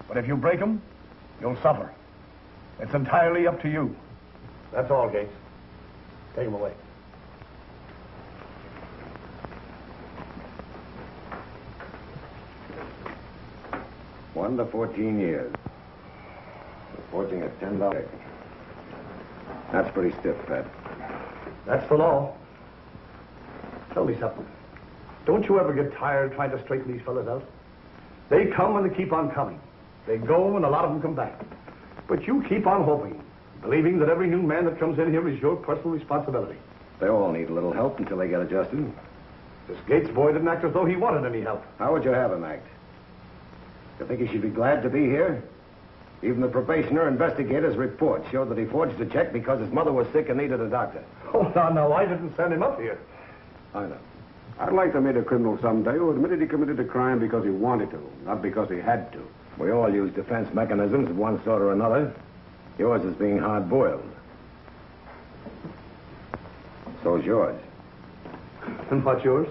But if you break them, you'll suffer. It's entirely up to you. That's all, Gates. Take him away. One to 14 years. Reporting at $10. That's pretty stiff, Pat. That's the law. Tell me something. Don't you ever get tired trying to straighten these fellas out? They come and they keep on coming. They go and a lot of them come back. But you keep on hoping, believing that every new man that comes in here is your personal responsibility. They all need a little help until they get adjusted. This Gates boy didn't act as though he wanted any help. How would you have him act? You think he should be glad to be here? Even the probationer investigator's report showed that he forged a check because his mother was sick and needed a doctor. Oh, no, I didn't send him up here. I know. I'd like to meet a criminal someday who admitted he committed a crime because he wanted to, not because he had to. We all use defense mechanisms of one sort or another. Yours is being hard-boiled. So's yours. And what's yours?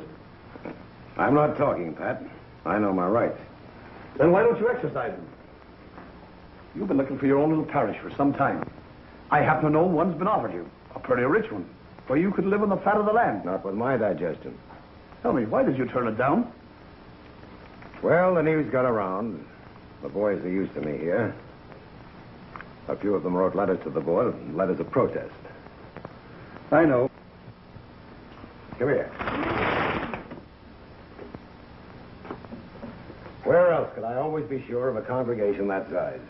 I'm not talking, Pat. I know my rights. Then why don't you exercise them? You've been looking for your own little parish for some time. I happen to know one's been offered you. A pretty rich one. Where you could live on the fat of the land. Not with my digestion. Tell me, why did you turn it down? Well, the news got around. The boys are used to me here. A few of them wrote letters to the board, letters of protest. I know. Come here. Where else could I always be sure of a congregation that size?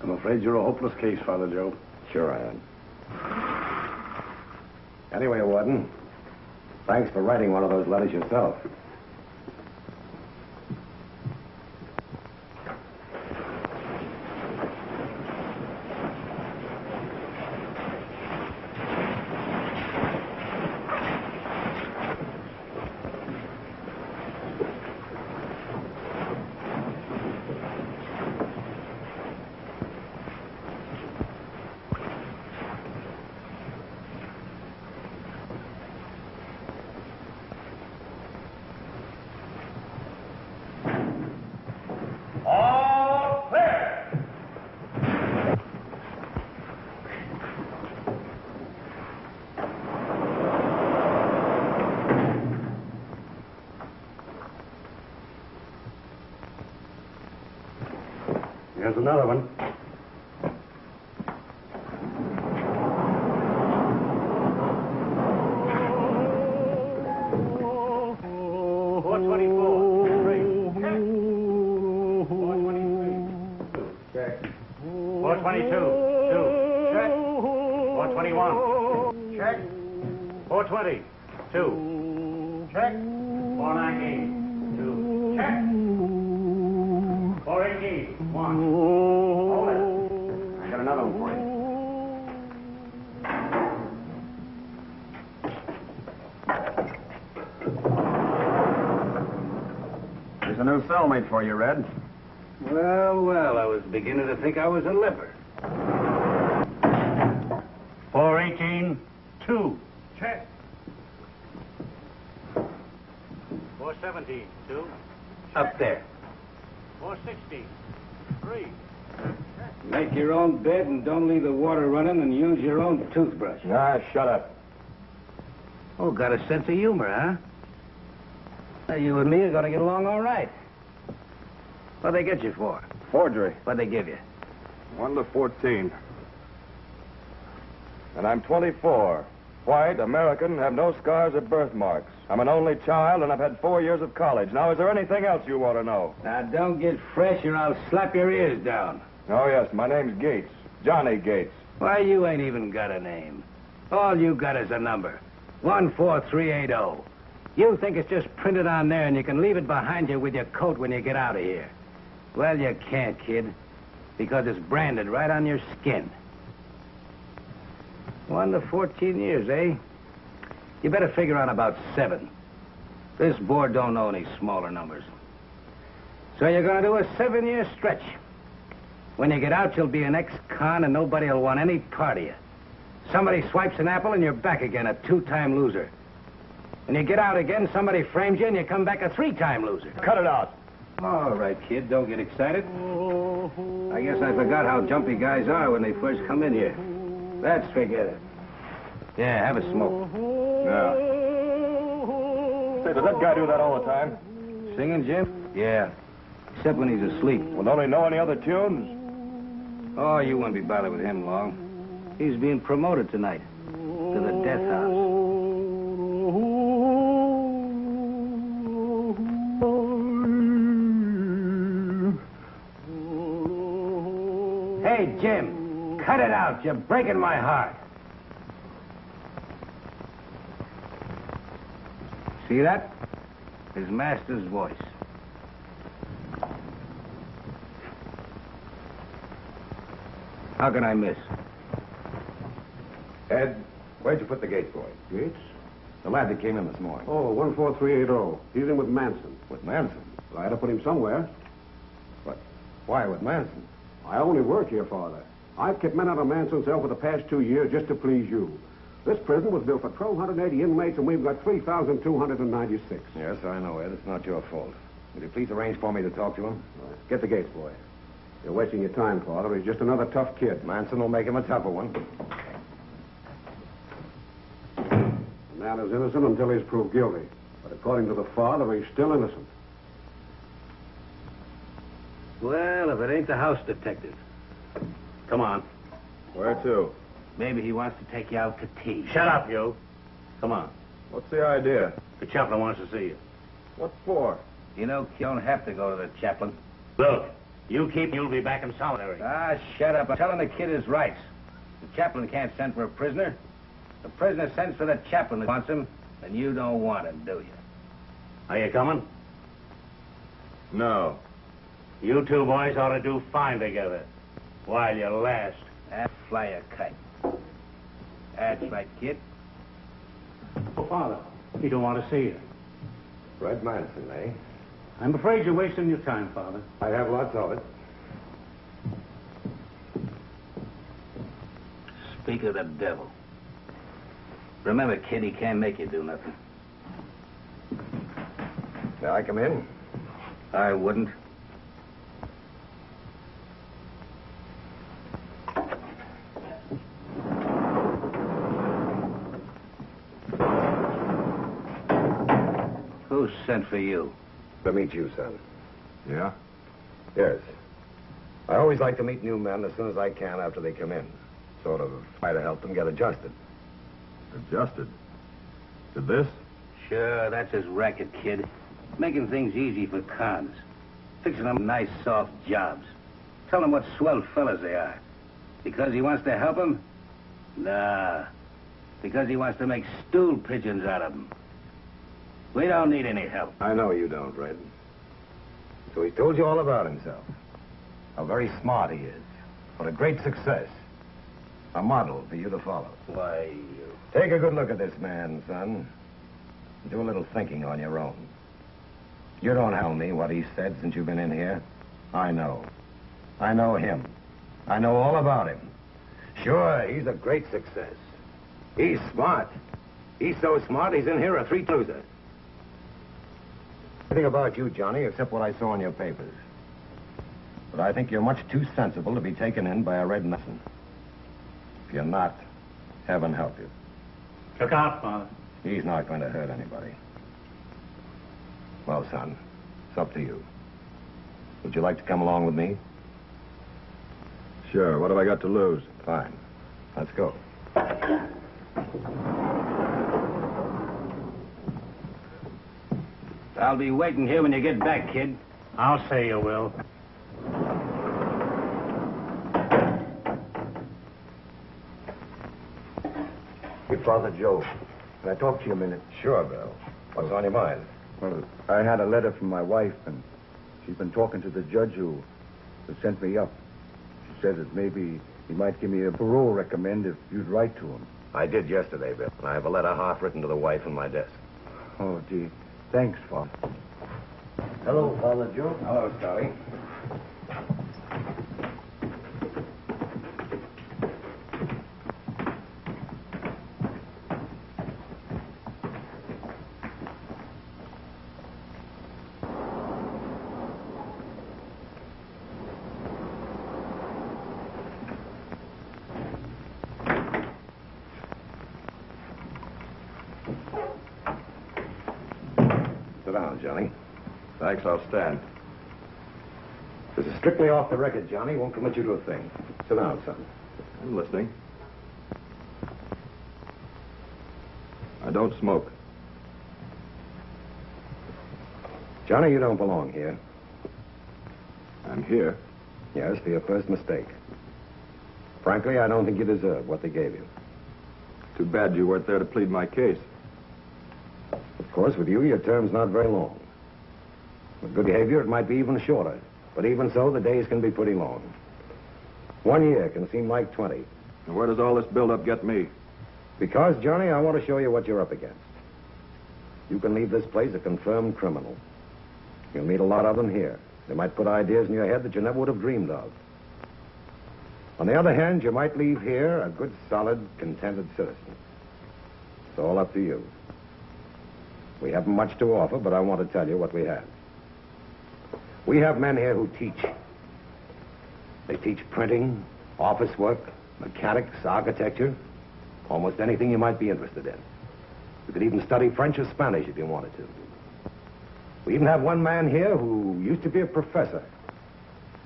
I'm afraid you're a hopeless case, Father Joe. Sure I am. Anyway, Warden, thanks for writing one of those letters yourself. Here's another one. A new cellmate for you, Red. Well, I was beginning to think I was a leper. 418, 2. Check. 417, 2. Up there. 416, 3. Make your own bed and don't leave the water running and use your own toothbrush. Ah, shut up. Oh, got a sense of humor, huh? Now, you and me are going to get along all right. What'd they get you for? Forgery. What'd they give you? 1 to 14. And I'm 24. White, American, have no scars or birthmarks. I'm an only child, and I've had 4 years of college. Now, is there anything else you want to know? Now, don't get fresh or I'll slap your ears down. Oh, yes, my name's Gates. Johnny Gates. Why, you ain't even got a name. All you got is a number. 14380. You think it's just printed on there and you can leave it behind you with your coat when you get out of here. Well, you can't, kid, because it's branded right on your skin. 1 to 14 years, eh? You better figure on about 7. This board don't know any smaller numbers. So you're going to do a 7-year stretch. When you get out, you'll be an ex-con and nobody will want any part of you. Somebody swipes an apple and you're back again, a 2-time loser. When you get out again, somebody frames you and you come back a 3-time loser. Cut it out. All right, kid, don't get excited. I guess I forgot how jumpy guys are when they first come in here. Let's forget it. Yeah, have a smoke. Yeah. Say, does that guy do that all the time? Singing, Jim? Yeah, except when he's asleep. Well, don't he know any other tunes? Oh, you won't be bothered with him long. He's being promoted tonight to the death house. Hey, Jim, cut it out. You're breaking my heart. See that? His master's voice. How can I miss? Ed, where'd you put the Gates boy? Gates? The lad that came in this morning. Oh, 14380. He's in with Manson. With Manson? Well, I had to put him somewhere. But why with Manson? I only work here, Father. I've kept men out of Manson's cell for the past 2 years just to please you. This prison was built for 1,280 inmates, and we've got 3,296. Yes, I know, Ed. It's not your fault. Would you please arrange for me to talk to him? Get the Gates boy. You're wasting your time, Father. He's just another tough kid. Manson will make him a tougher one. The man is innocent until he's proved guilty. But according to the father, he's still innocent. Well, if it ain't the house detective. Come on. Where to? Maybe he wants to take you out to tea. Shut up, you. Come on. What's the idea? The chaplain wants to see you. What for? You know, you don't have to go to the chaplain. Look, you'll be back in solitary. Ah, shut up. I'm telling the kid his rights. The chaplain can't send for a prisoner. The prisoner sends for the chaplain that wants him, and you don't want him, do you? Are you coming? No. You two boys ought to do fine together while you last. And fly a kite. That's right, kid. Oh, Father, he don't want to see you. Fred Manson, eh? I'm afraid you're wasting your time, Father. I have lots of it. Speak of the devil. Remember, kid, he can't make you do nothing. May I come in? I wouldn't. Who sent for you? To meet you, son. Yeah? Yes. I always like to meet new men as soon as I can after they come in. Sort of try to help them get adjusted. Adjusted. To this? Sure, that's his racket, kid. Making things easy for cons. Fixing them nice, soft jobs. Tell them what swell fellas they are. Because he wants to help them? Nah. Because he wants to make stool pigeons out of them. We don't need any help. I know you don't, Red. So he told you all about himself. How very smart he is. What a great success. A model for you to follow. Why, Take a good look at this man, son. Do a little thinking on your own. You don't tell me what he said since you've been in here. I know. I know him. I know all about him. Sure, he's a great success. He's smart. He's so smart, he's in here a three-loser. Nothing about you, Johnny, except what I saw in your papers. But I think you're much too sensible to be taken in by a red Mason. If you're not, heaven help you. Look out, Father. He's not going to hurt anybody. Well, son, it's up to you. Would you like to come along with me? Sure. What have I got to lose? Fine. Let's go. I'll be waiting here when you get back, kid. I'll say you will. Hey, Father Joe, can I talk to you a minute? Sure, Bill. What's on your mind? Well, I had a letter from my wife, and she's been talking to the judge who sent me up. She says that maybe he might give me a parole recommend if you'd write to him. I did yesterday, Bill. I have a letter half written to the wife on my desk. Oh, gee. Thanks, Father. Hello, Father Joe. Hello, Scotty. Johnny. Thanks, I'll stand. This is strictly off the record, Johnny. Won't commit you to a thing. Sit down, son. I'm listening. I don't smoke. Johnny, you don't belong here. I'm here. Yes, for your first mistake. Frankly, I don't think you deserve what they gave you. Too bad you weren't there to plead my case. Of course, with you, your term's not very long. With good behavior, it might be even shorter. But even so, the days can be pretty long. 1 year can seem like 20. And where does all this build-up get me? Because, Johnny, I want to show you what you're up against. You can leave this place a confirmed criminal. You'll meet a lot of them here. They might put ideas in your head that you never would have dreamed of. On the other hand, you might leave here a good, solid, contented citizen. It's all up to you. We haven't much to offer, but I want to tell you what we have. We have men here who teach. They teach printing, office work, mechanics, architecture, almost anything you might be interested in. You could even study French or Spanish if you wanted to. We even have one man here who used to be a professor.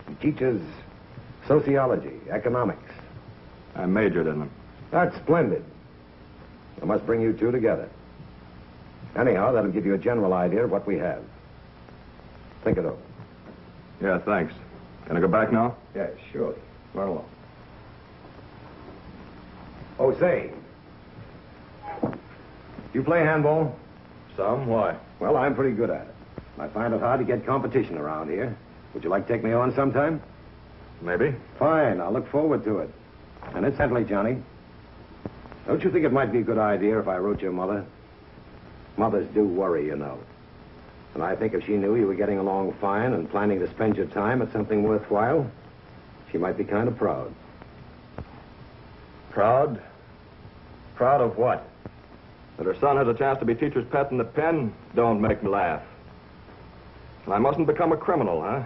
He teaches sociology, economics. I majored in them. That's splendid. I must bring you two together. Anyhow, that'll give you a general idea of what we have. Think it over. Yeah, thanks. Can I go back now? Yes, surely. Run along. Oh, say. You play handball? Some. Why? Well, I'm pretty good at it. I find it hard to get competition around here. Would you like to take me on sometime? Maybe. Fine. I'll look forward to it. And incidentally, Johnny, don't you think it might be a good idea if I wrote your mother? Mothers do worry, you know. And I think if she knew you were getting along fine and planning to spend your time at something worthwhile, she might be kind of proud. Proud? Proud of what? That her son has a chance to be teacher's pet in the pen? Don't make me laugh. And I mustn't become a criminal, huh?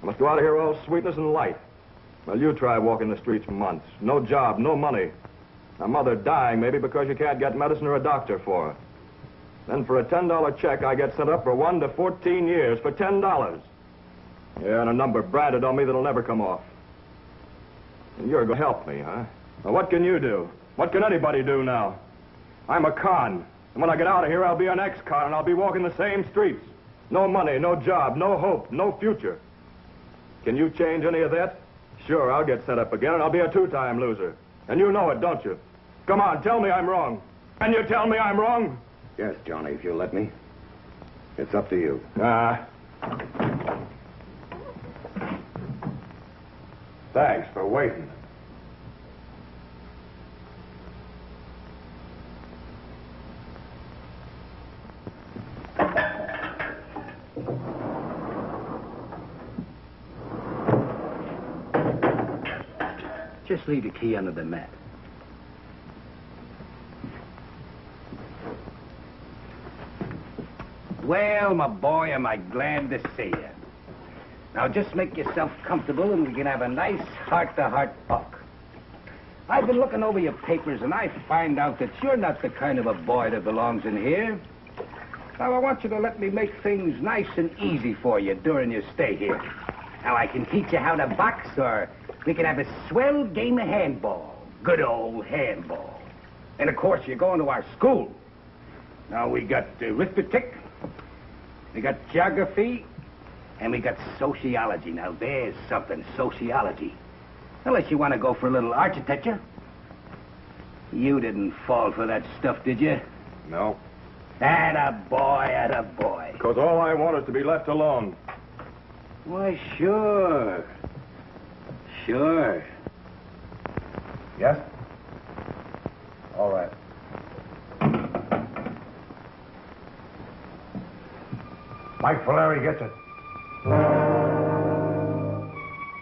I must go out of here all sweetness and light. Well, you try walking the streets for months. No job, no money. A mother dying, maybe, because you can't get medicine or a doctor for her. Then for a $10 check, I get sent up for 1 to 14 years for $10. Yeah, and a number branded on me that'll never come off. And you're going to help me, huh? Well, what can you do? What can anybody do now? I'm a con. And when I get out of here, I'll be an ex-con, and I'll be walking the same streets. No money, no job, no hope, no future. Can you change any of that? Sure, I'll get set up again, and I'll be a two-time loser. And you know it, don't you? Come on, tell me I'm wrong. Can you tell me I'm wrong? Yes, Johnny, if you'll let me. It's up to you. Thanks for waiting. Just leave the key under the mat. Well, my boy, am I glad to see you. Now, just make yourself comfortable and we can have a nice heart-to-heart talk. I've been looking over your papers and I find out that you're not the kind of a boy that belongs in here. Now, I want you to let me make things nice and easy for you during your stay here. Now, I can teach you how to box, or we can have a swell game of handball. Good old handball. And, of course, you're going to our school. Now, we got arithmetic, we got geography, and we got sociology. Now, there's something, sociology. Unless you want to go for a little architecture. You didn't fall for that stuff, did you? No. Attaboy, attaboy. Because all I want is to be left alone. Why, sure. Sure. Yes? All right. Mike Valeri gets it.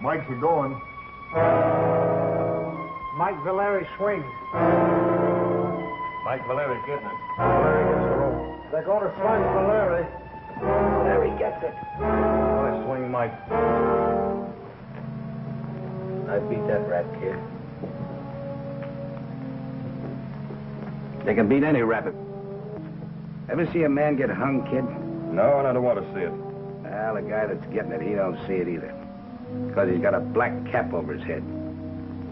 Mike's a going. Mike Valeri swings. Mike Valeri getting it. Valeri gets the roll. They're going to swing Valeri. Valeri gets it. I swing Mike. I beat that rat, kid. They can beat any rabbit. Ever see a man get hung, kid? No, and I don't want to see it. Well, the guy that's getting it, he don't see it either. Because he's got a black cap over his head.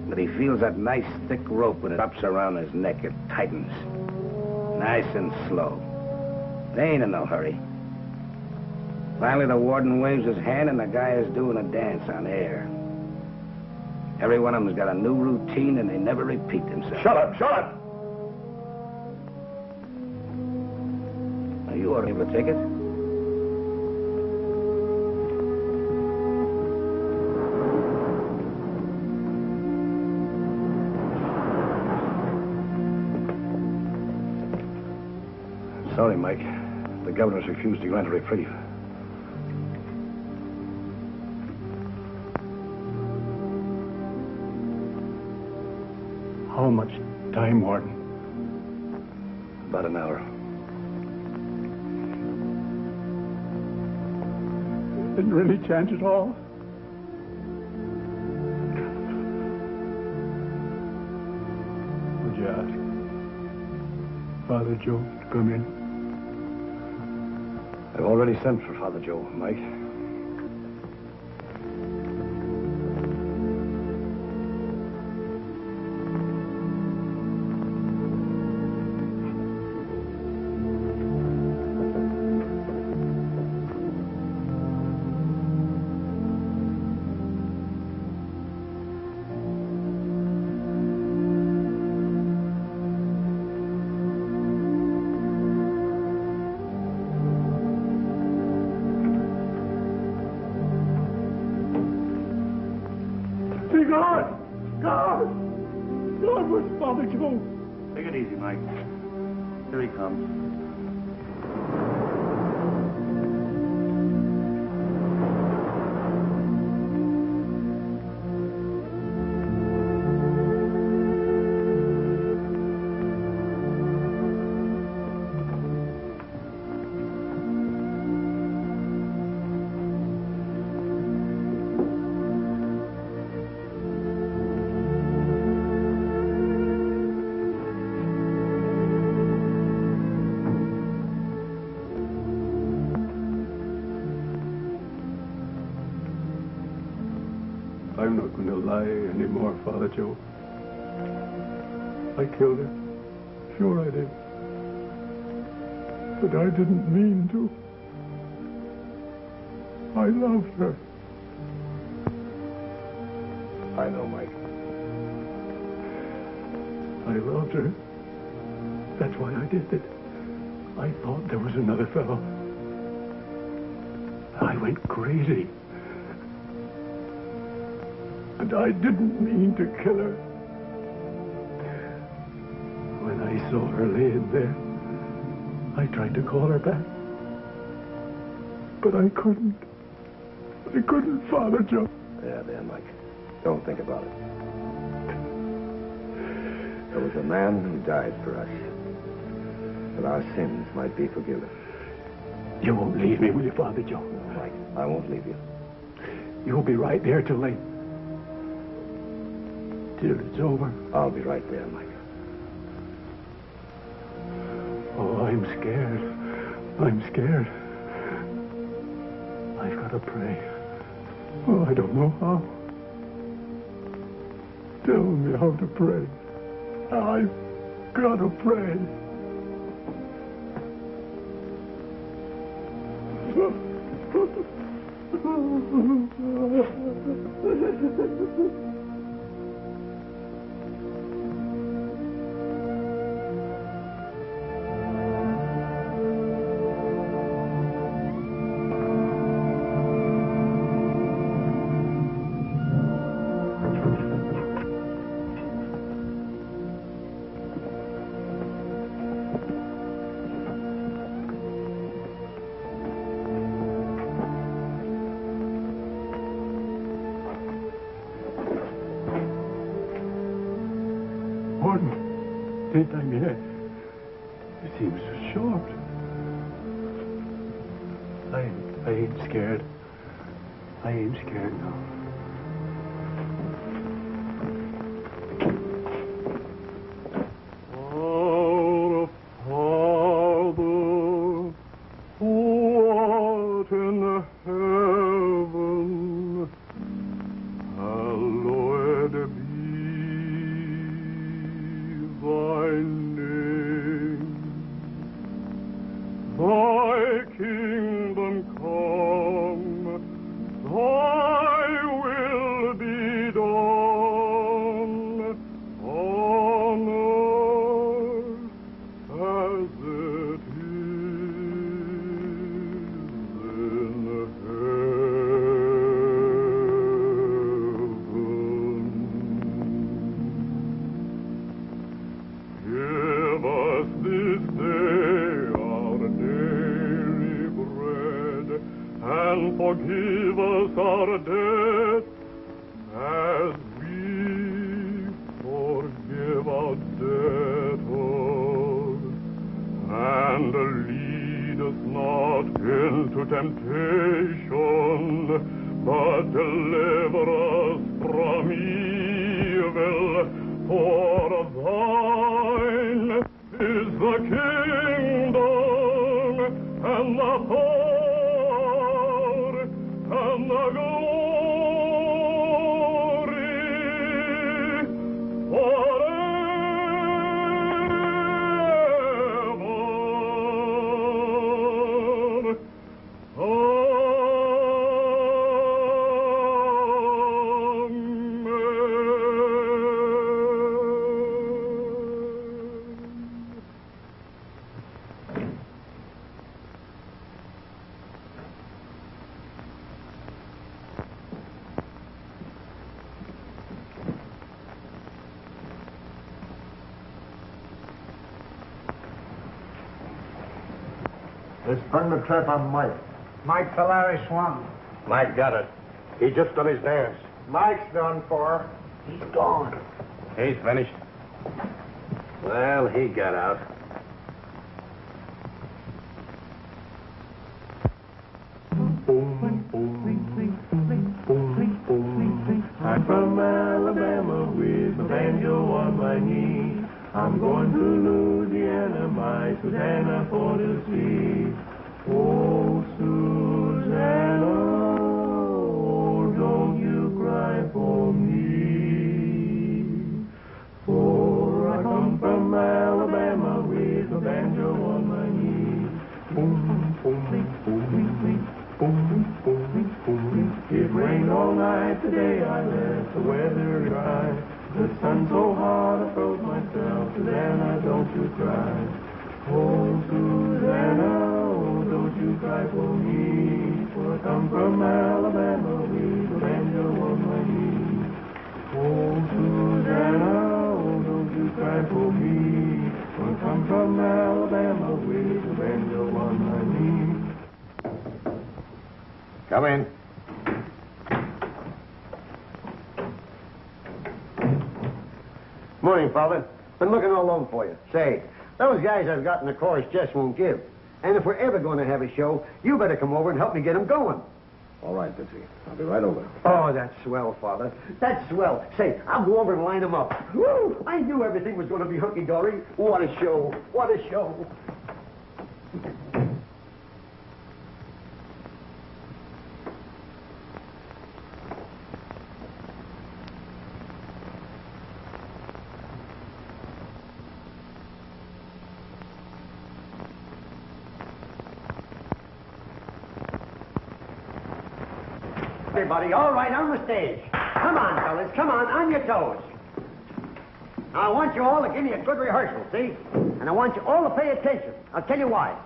But he feels that nice thick rope when it wraps around his neck. It tightens. Nice and slow. They ain't in no hurry. Finally, the warden waves his hand and the guy is doing a dance on air. Every one of them's got a new routine and they never repeat themselves. Shut up! Shut up! Now, you ought to give a ticket. Sorry, Mike. The governor's refused to grant a reprieve. How much time, Warden? About an hour. Isn't there any chance at all? Would you ask Father Joe to come in? I've already sent for Father Joe, Mike. God, where's Father Joe? Take it easy, Mike. Here he comes. I'm not going to lie anymore, Father Joe. I killed her. Sure I did. But I didn't mean to. I loved her. I know, Mike. I loved her. That's why I did it. I thought there was another fellow. I went crazy. And I didn't mean to kill her. When I saw her laying there, I tried to call her back. But I couldn't. I couldn't, Father Joe. Yeah, there, Mike. Don't think about it. There was a man who died for us. That our sins might be forgiven. You won't leave me, will you, Father Joe? No, Mike, I won't leave you. You'll be right there till it's over. I'll be right there, Mike. Oh, I'm scared. I'm scared. I've got to pray. Oh, I don't know how. Tell me how to pray. I've got to pray. Daytime yet. It seems so short. I ain't scared. I ain't scared now. Our Father, who debt as we forgive our debtors. And lead us not into temptation, but deliver us from evil. For thine is the kingdom and the power and the glory forever. They sprung the trap on Mike. Mike Valeri swung. Mike got it. He just done his dance. Mike's done for. He's gone. He's finished. Well, he got out. I'm from Alabama with a banjo on my knee. I'm going to Louisiana, my Susanna, for to see. Oh, Susanna, oh, don't you cry for me. For I come from Alabama with a banjo on my knee. Boom, boom, boom, boom, boom, boom, boom. It rained all night today, I let the weather dry. The sun's so hot, I froze myself. Susanna, don't you cry. Oh, Susanna, oh, don't you cry for me. For I come from Alabama with a banjo on my knee. Oh, Susanna, oh, don't you cry for me. For I come from Alabama with a banjo on my knee. Come in. Morning, Father. Been looking all over for you. Say, those guys I've got in the chorus just won't give. And if we're ever going to have a show, you better come over and help me get them going. All right, Bitsy. I'll be right over. Oh, that's swell, Father. That's swell. Say, I'll go over and line them up. Woo! I knew everything was going to be hunky-dory. What a show. What a show. Everybody, all right, on the stage. Come on, fellas, come on your toes. Now, I want you all to give me a good rehearsal, see? And I want you all to pay attention. I'll tell you why.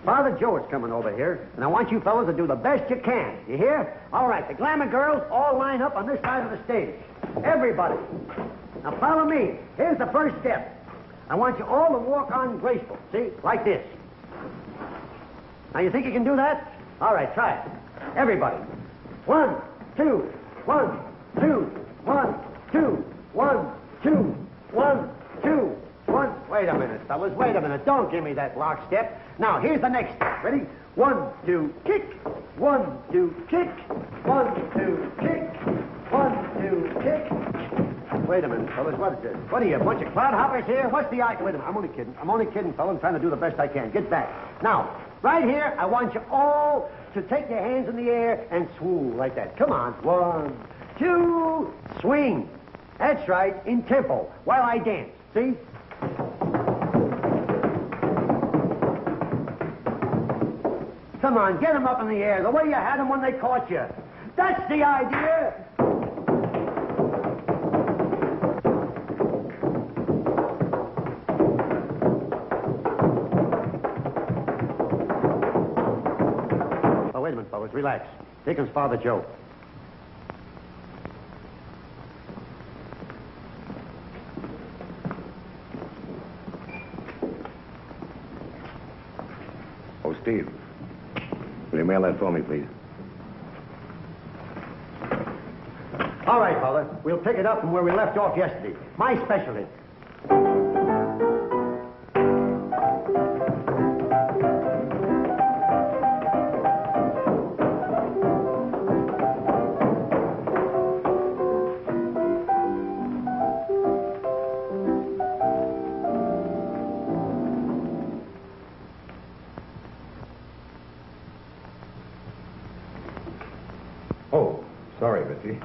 Father Joe is coming over here, and I want you fellas to do the best you can. You hear? All right, the glamour girls all line up on this side of the stage. Everybody. Now, follow me. Here's the first step. I want you all to walk on graceful, see? Like this. Now, you think you can do that? All right, try it. Everybody. 1, 2, 1, 2, 1, 2, 1, 2, 1, 2, 1. Wait a minute, fellas. Wait a minute. Don't give me that lockstep. Now, here's the next step. Ready? 1, 2, kick. 1, 2, kick. 1, 2, kick. 1, 2, kick. Wait a minute, fellas. What is this? What are you, a bunch of cloud hoppers here? What's the idea? Wait a minute. I'm only kidding. I'm only kidding, fellas. I'm trying to do the best I can. Get back. Now, right here, I want you all to take your hands in the air and swoon like that. Come on. 1, 2, swing. That's right, in tempo, while I dance. See? Come on, get them up in the air, the way you had them when they caught you. That's the idea. Oh, wait a minute, fellas, relax. Here comes Father Joe. Oh, Steve. Will you mail that for me, please? All right, Father. We'll pick it up from where we left off yesterday. My specialty. Oh, sorry, Mitzi.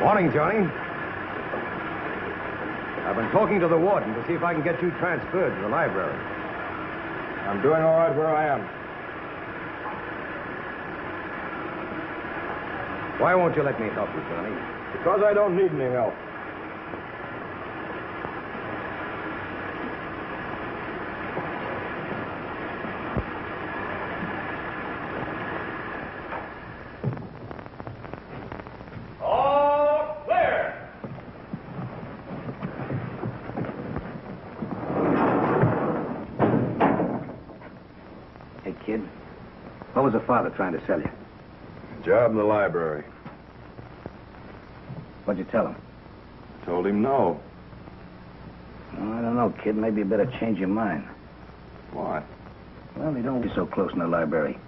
Morning, Johnny. I've been talking to the warden to see if I can get you transferred to the library. I'm doing all right where I am. Why won't you let me help you, Johnny? Because I don't need any help. Hey, kid. What was the father trying to sell you? Job in the library. What'd you tell him? Told him no. Oh, I don't know, kid. Maybe you better change your mind. Why? Well, you don't be so close in the library.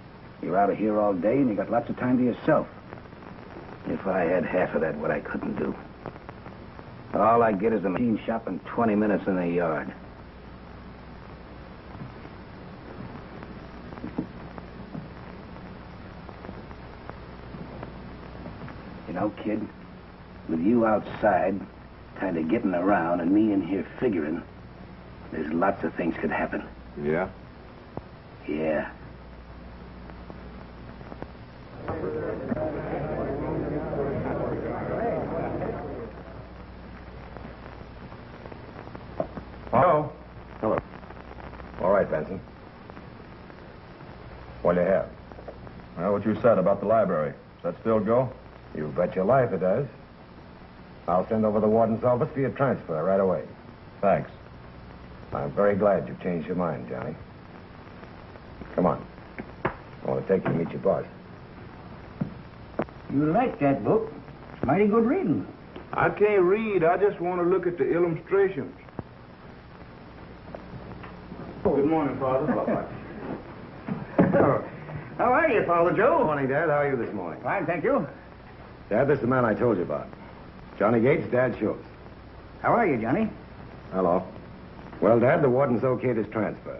You're out of here all day, and you got lots of time to yourself. If I had half of that, what I couldn't do. All I get is a machine shop and 20 minutes in the yard. You know, kid, with you outside, kind of getting around, and me in here figuring, there's lots of things could happen. Yeah? Yeah. Hello. Hello. All right, Benson. What do you have? Well, what you said about the library. Does that still go? You bet your life it does. I'll send over the warden's office for your transfer right away. Thanks. I'm very glad you've changed your mind, Johnny. Come on. I want to take you to meet your boss. You like that book? It's mighty good reading. I can't read. I just want to look at the illustrations. Good morning, Father. How are you, Father Joe? Good morning, Dad. How are you this morning? Fine, thank you. Dad, this is the man I told you about. Johnny Gates, Dad Schultz. How are you, Johnny? Hello. Well, Dad, the warden's okayed his transfer,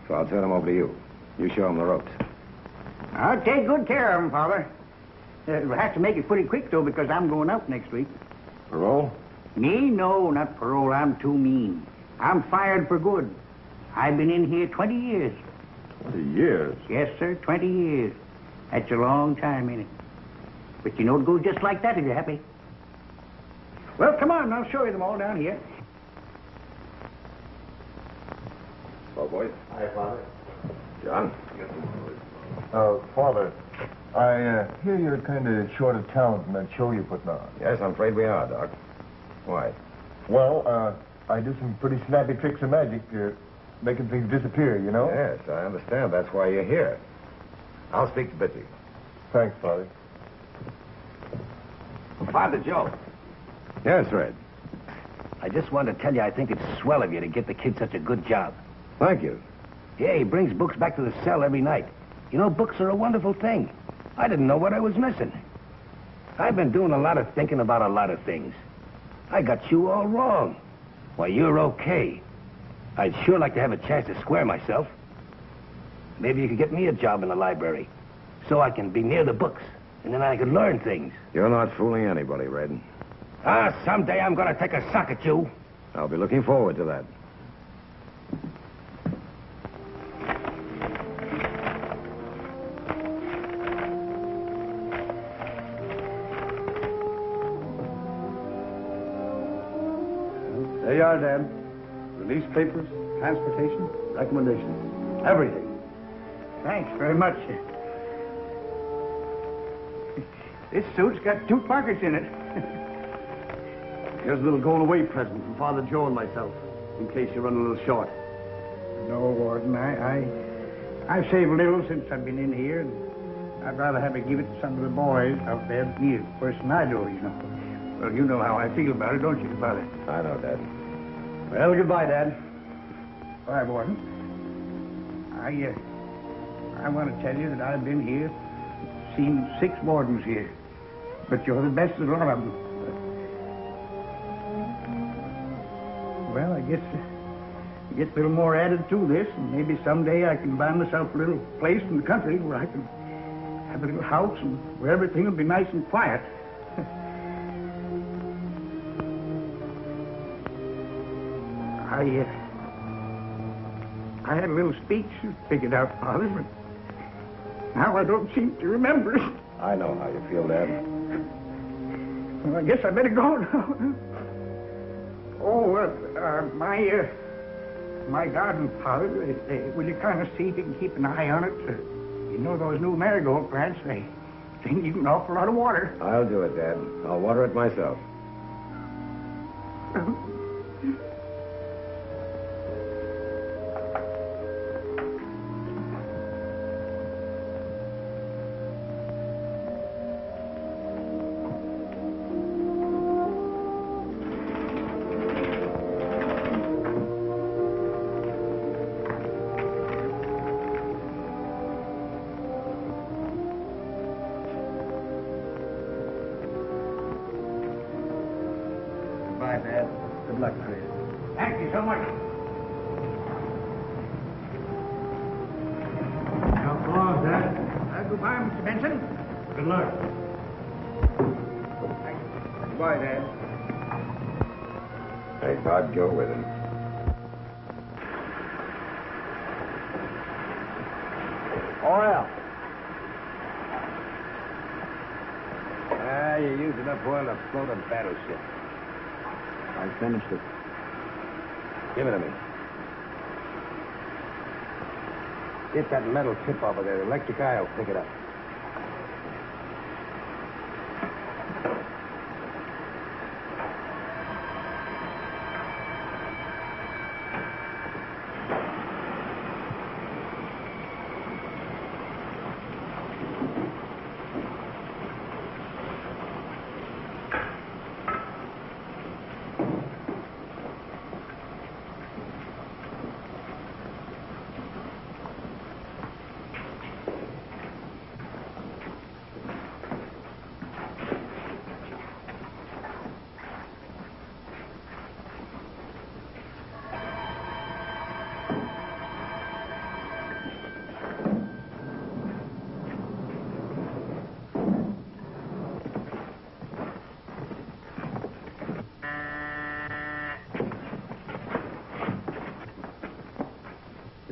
so I'll turn him over to you. You show him the ropes. I'll take good care of him, Father. We'll have to make it pretty quick, though, because I'm going out next week. Parole? Me? No, not parole. I'm too mean. I'm fired for good. I've been in here 20 years. 20 years? Yes, sir, 20 years. That's a long time, ain't it? But you know it goes just like that if you're happy. Well, come on, I'll show you them all down here. Hello, boys. Hi, Father. John. Father, I hear you're kind of short of talent in that show you're putting on. Yes, I'm afraid we are, Doc. Why? Well, I do some pretty snappy tricks of magic, making things disappear, you know? Yes, I understand. That's why you're here. I'll speak to Bitsy. Thanks, Father. Father Joe, Yes, Red. I just wanted to tell you I think it's swell of you to get the kid such a good job. Thank you. Yeah, he brings books back to the cell every night. You know, books are a wonderful thing. I didn't know what I was missing. I've been doing a lot of thinking about a lot of things. I got you all wrong. Why, you're okay. I'd sure like to have a chance to square myself. Maybe you could get me a job in the library so I can be near the books, and then I can learn things. You're not fooling anybody, Red. Someday I'm going to take a suck at you. I'll be looking forward to that. There you are, Dad. Release papers, transportation, recommendations, everything. Thanks very much. This suit's got 2 pockets in it. Here's a little going-away present from Father Joe and myself, in case you run a little short. No, Warden, I've saved a little since I've been in here, and I'd rather have it give it to some of the boys out there that need it worse than I do, you know. Well, you know how I feel about it, don't you, Father? I know, Dad. Well, goodbye, Dad. Bye, Warden. I want to tell you that I've been here, seen 6 wardens here, but you're the best of a lot of them. Well, I guess get a little more added to this, and maybe someday I can buy myself a little place in the country where I can have a little house and where everything will be nice and quiet. I had a little speech figured out, Father, but now I don't seem to remember it. I know how you feel, Dad. Well, I guess I better go now. My garden, Father, will you kind of see if you can keep an eye on it? You know those new marigold plants, they need an awful lot of water. I'll do it, Dad. I'll water it myself. Bye, Dad. Good luck, Chris. Thank you so much. Now, come on, Dad. Goodbye, Mr. Benson. Good luck. Goodbye, Dad. Hey, Todd, go with him. Oil. You used enough oil to float a battleship. I finished it. Give it to me. Get that metal tip over there. The electric eye will pick it up.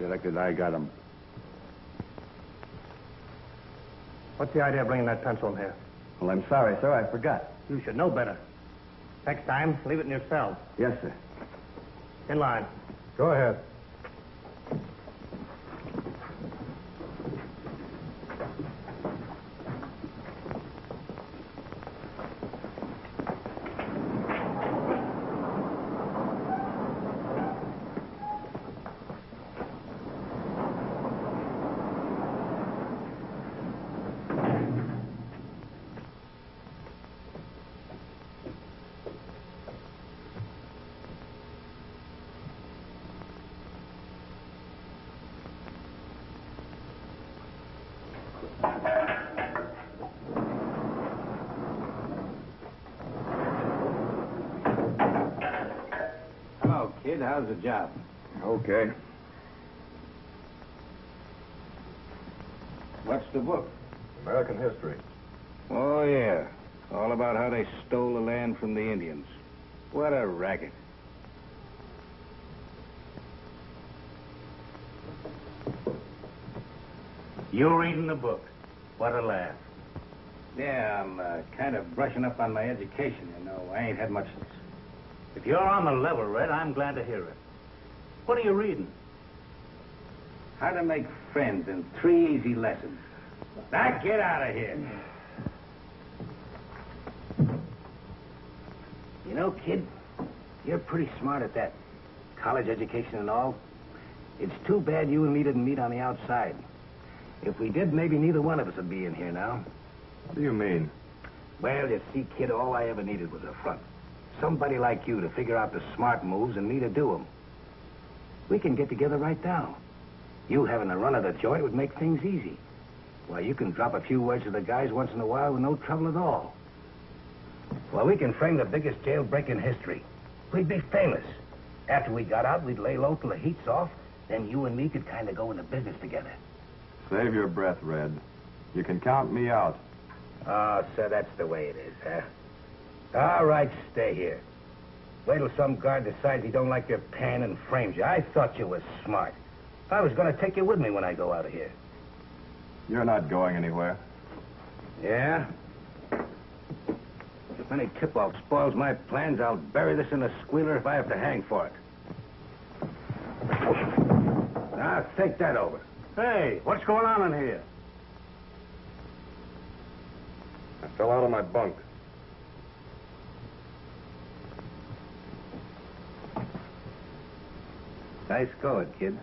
Elected, I got him. What's the idea of bringing that pencil in here? Well, I'm sorry, sir. I forgot. You should know better. Next time, leave it in your cell. Yes, sir. In line. Go ahead. Hello, kid. How's the job? Okay. What's the book? American history. Oh, yeah. All about how they stole the land from the Indians. What a racket. You reading the book. What a laugh. Yeah, I'm kind of brushing up on my education, you know. I ain't had much... If you're on the level, Red, I'm glad to hear it. What are you reading? How to Make Friends in 3 Easy Lessons. Now, get out of here. You know, kid, you're pretty smart at that. College education and all. It's too bad you and me didn't meet on the outside. If we did, maybe neither one of us would be in here now. What do you mean? Well, you see, kid, all I ever needed was a front. Somebody like you to figure out the smart moves and me to do them. We can get together right now. You having a run of the joint would make things easy. Why, you can drop a few words to the guys once in a while with no trouble at all. Well, we can frame the biggest jailbreak in history. We'd be famous. After we got out, we'd lay low till the heat's off. Then you and me could kind of go into business together. Save your breath, Red. You can count me out. Oh, so that's the way it is, huh? All right, stay here. Wait till some guard decides he don't like your pan and frames you. I thought you was smart. I was going to take you with me when I go out of here. You're not going anywhere. Yeah? If any tip-off spoils my plans, I'll bury this in a squealer if I have to hang for it. Now, think that over. Hey, what's going on in here? I fell out of my bunk. Nice going, kid.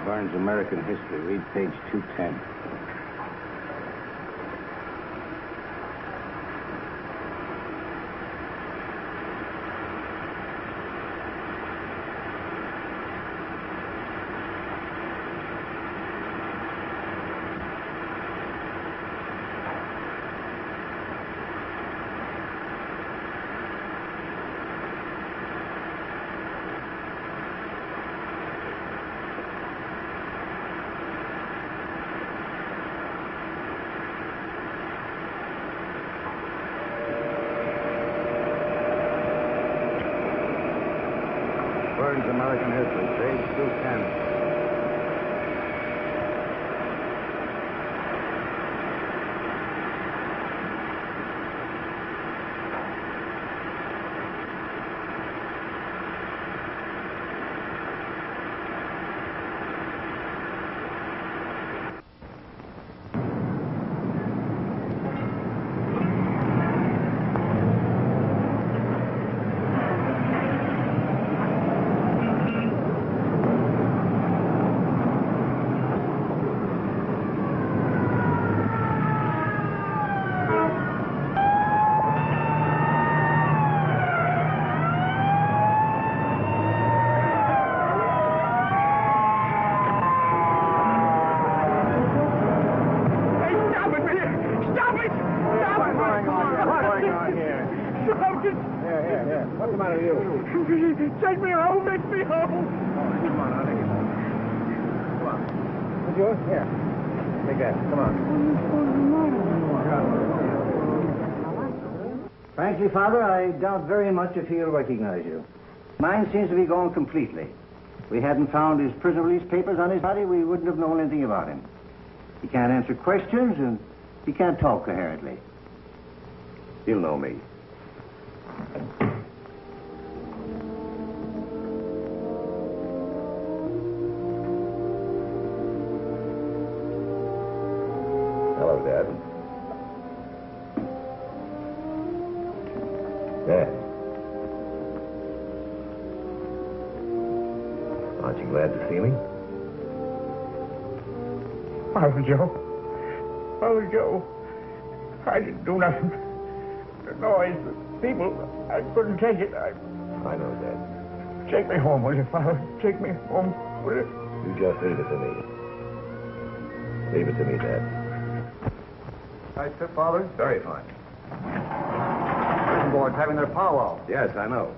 Burns' American History. Read page 210. Burns' American History, page 210. What's the matter with you? Take me home, take me home. All right, come on, I'll take it. Come on. What's yours? Here. Take that. Come on. Frankly, Father, I doubt very much if he'll recognize you. Mine seems to be gone completely. If we hadn't found his prison release papers on his body, we wouldn't have known anything about him. He can't answer questions, and he can't talk coherently. He'll know me. Hello, Dad. Dad. Aren't you glad to see me? Father Joe. Father Joe. I didn't do nothing. The noise, the people, I couldn't take it. I know, Dad. Take me home, will you, Father? Take me home, will you? You just leave it to me. Leave it to me, Dad. Right, sir, Father? Very fine. Prison board's having their powwow. Yes, I know.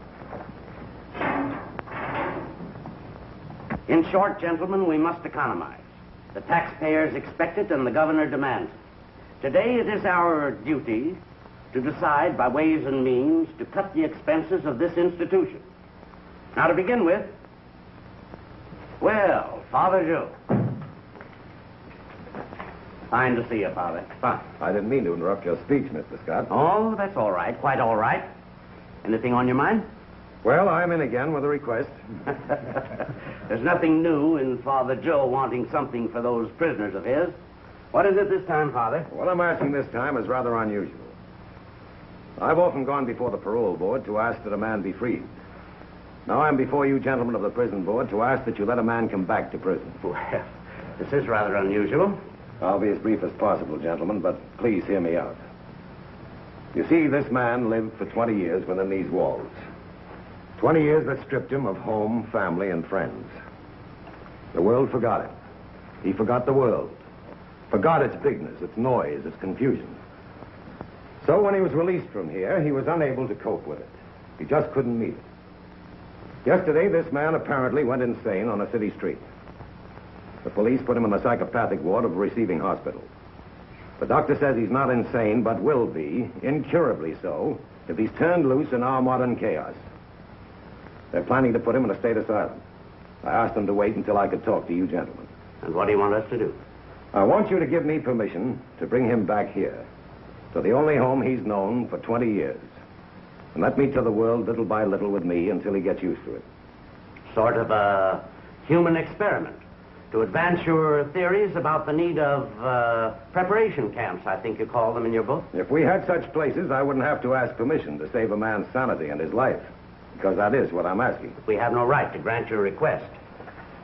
In short, gentlemen, we must economize. The taxpayers expect it and the governor demands it. Today it is our duty to decide by ways and means to cut the expenses of this institution. Now, to begin with, well, Father Joe. Fine to see you, Father. Fine. I didn't mean to interrupt your speech, Mr. Scott. Oh, that's all right. Quite all right. Anything on your mind? Well, I'm in again with a request. There's nothing new in Father Joe wanting something for those prisoners of his. What is it this time, Father? What I'm asking this time is rather unusual. I've often gone before the parole board to ask that a man be freed. Now I'm before you gentlemen of the prison board to ask that you let a man come back to prison. Well, this is rather unusual. I'll be as brief as possible, gentlemen, but please hear me out. You see, this man lived for 20 years within these walls. 20 years that stripped him of home, family, and friends. The world forgot him. He forgot the world. Forgot its bigness, its noise, its confusion. So when he was released from here, he was unable to cope with it. He just couldn't meet it. Yesterday, this man apparently went insane on a city street. The police put him in the psychopathic ward of a receiving hospital. The doctor says he's not insane, but will be, incurably so, if he's turned loose in our modern chaos. They're planning to put him in a state asylum. I asked them to wait until I could talk to you gentlemen. And what do you want us to do? I want you to give me permission to bring him back here, to the only home he's known for 20 years. And let me to the world little by little with me until he gets used to it. Sort of a human experiment. To advance your theories about the need of preparation camps, I think you call them in your book. If we had such places, I wouldn't have to ask permission to save a man's sanity and his life. Because that is what I'm asking. We have no right to grant your request.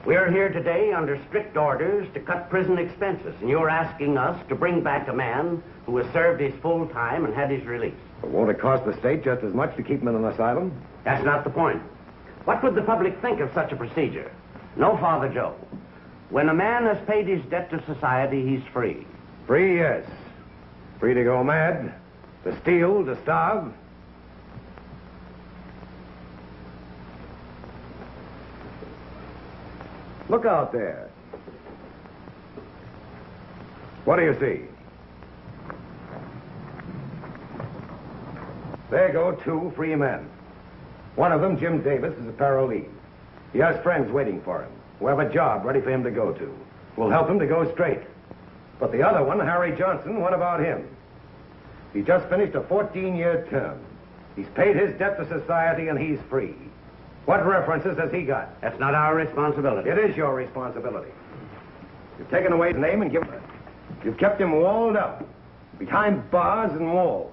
We're here today under strict orders to cut prison expenses, and you're asking us to bring back a man who has served his full time and had his release. But won't it cost the state just as much to keep him in an asylum? That's not the point. What would the public think of such a procedure? No, Father Joe. When a man has paid his debt to society, he's free. Free, yes. Free to go mad, to steal, to starve. Look out there. What do you see? There go 2 free men. One of them, Jim Davis, is a parolee. He has friends waiting for him, who have a job ready for him to go to. We'll help him to go straight. But the other one, Harry Johnson, what about him? He just finished a 14-year term. He's paid his debt to society and he's free. What references has he got? That's not our responsibility. It is your responsibility. You've taken away his name and you've kept him walled up, behind bars and walls.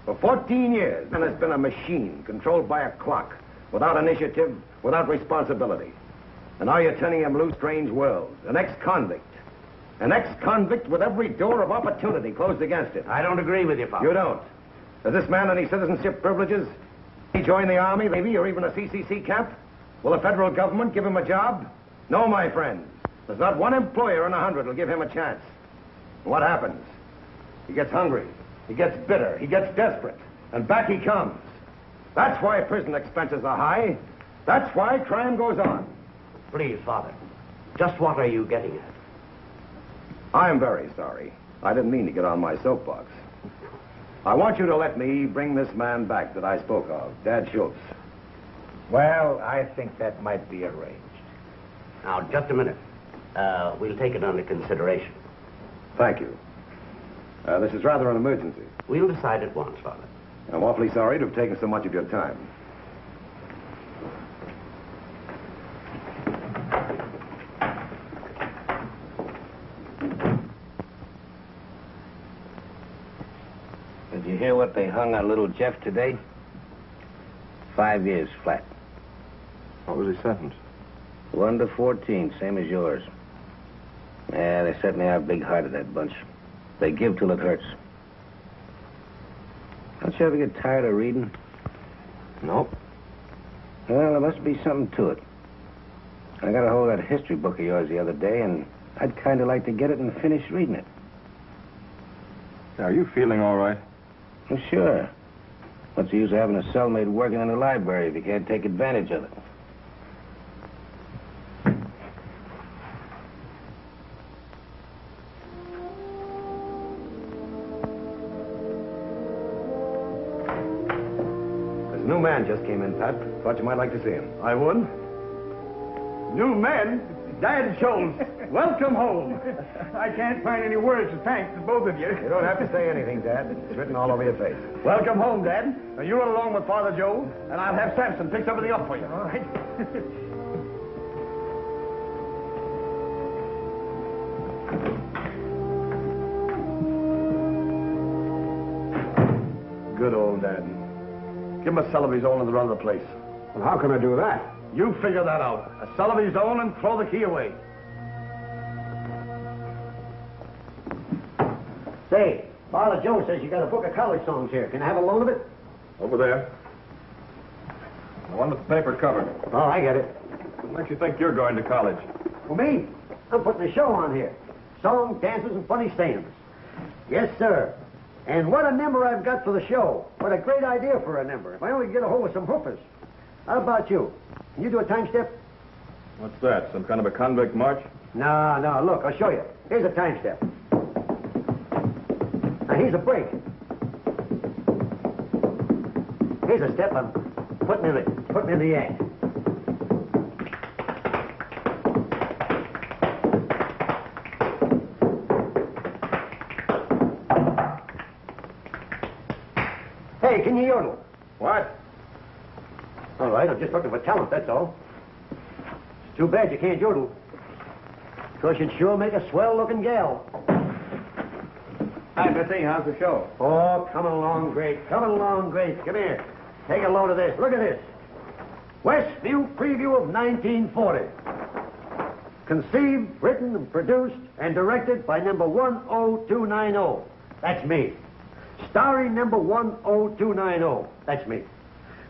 For 14 years, and has been a machine controlled by a clock, without initiative, without responsibility. And now you're turning him loose, strange world. An ex-convict. An ex-convict with every door of opportunity closed against it. I don't agree with you, Father. You don't? Does this man any citizenship privileges? He join the Army, Navy, or even a CCC camp? Will the federal government give him a job? No, my friends. There's not one employer in 100 will give him a chance. And what happens? He gets hungry. He gets bitter. He gets desperate. And back he comes. That's why prison expenses are high. That's why crime goes on. Please, Father. Just what are you getting at? I'm very sorry. I didn't mean to get on my soapbox. I want you to let me bring this man back that I spoke of, Dad Schultz. Well, I think that might be arranged. Now, just a minute. We'll take it under consideration. Thank you. This is rather an emergency. We'll decide at once, Father. I'm awfully sorry to have taken so much of your time. Did you hear what they hung on little Jeff today? 5 years flat. What was he sentenced? 1 to 14, same as yours. Yeah, they certainly are big-hearted, that bunch. They give till it hurts. Don't you ever get tired of reading? Nope. Well, there must be something to it. I got a hold of that history book of yours the other day, and I'd kind of like to get it and finish reading it. Are you feeling all right? Well, sure. What's the use of having a cellmate working in the library if you can't take advantage of it? This new man just came in, Pat. Thought you might like to see him. I would. New men? Dad Jones, welcome home. I can't find any words of thanks to both of you. You don't have to say anything, Dad. It's written all over your face. Welcome home, Dad. Now, you run along with Father Joe, and I'll have Samson fix everything up for you. All right. Good old Dad. Give him a cell of his own and the run of the place. Well, how can I do that? You figure that out. A cell of his own and throw the key away. Say, Father Joe says you got a book of college songs here. Can I have a loan of it? Over there. The one with the paper cover. Oh, I get it. What makes you think you're going to college? Well, me? I'm putting a show on here. Songs, dances, and funny sayings. Yes, sir. And what a number I've got for the show. What a great idea for a number. If I only get a hold of some hoopers. How about you? Can you do a time step? What's that? Some kind of a convict march? No, look, I'll show you. Here's a time step. Now, here's a break. Here's a step I'm putting in the act. Hey, can you yodel? What? All right, I'm just looking for talent, that's all. It's too bad you can't yodel. Because you'd sure make a swell-looking gal. Hi, Missy. How's the show? Oh, coming along great. Coming along great. Come here. Take a load of this. Look at this. Westview Preview of 1940. Conceived, written, and produced, and directed by number 10290. That's me. Starring number 10290. That's me.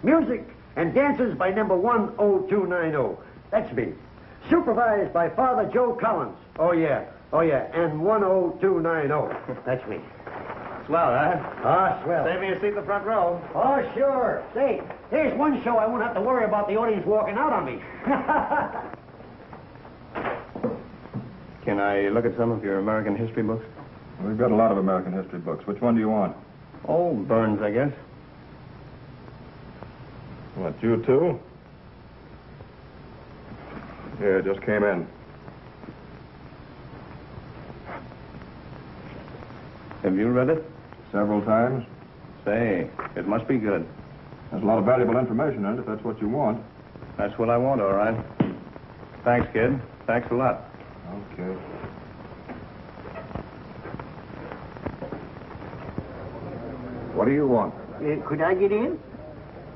Music and dances by number 10290. That's me. Supervised by Father Joe Collins. Oh, yeah. And 10290. That's me. Swell, huh? Ah, swell. Save me a seat in the front row. Oh, sure. Say, here's one show I won't have to worry about the audience walking out on me. Can I look at some of your American history books? We've got a lot of American history books. Which one do you want? Oh, Burns, I guess. What, you too? Yeah, just came in. Have you read it? Several times. Say, it must be good. There's a lot of valuable information in it, if that's what you want. That's what I want, all right. Thanks, kid. Thanks a lot. Okay. What do you want? Could I get in?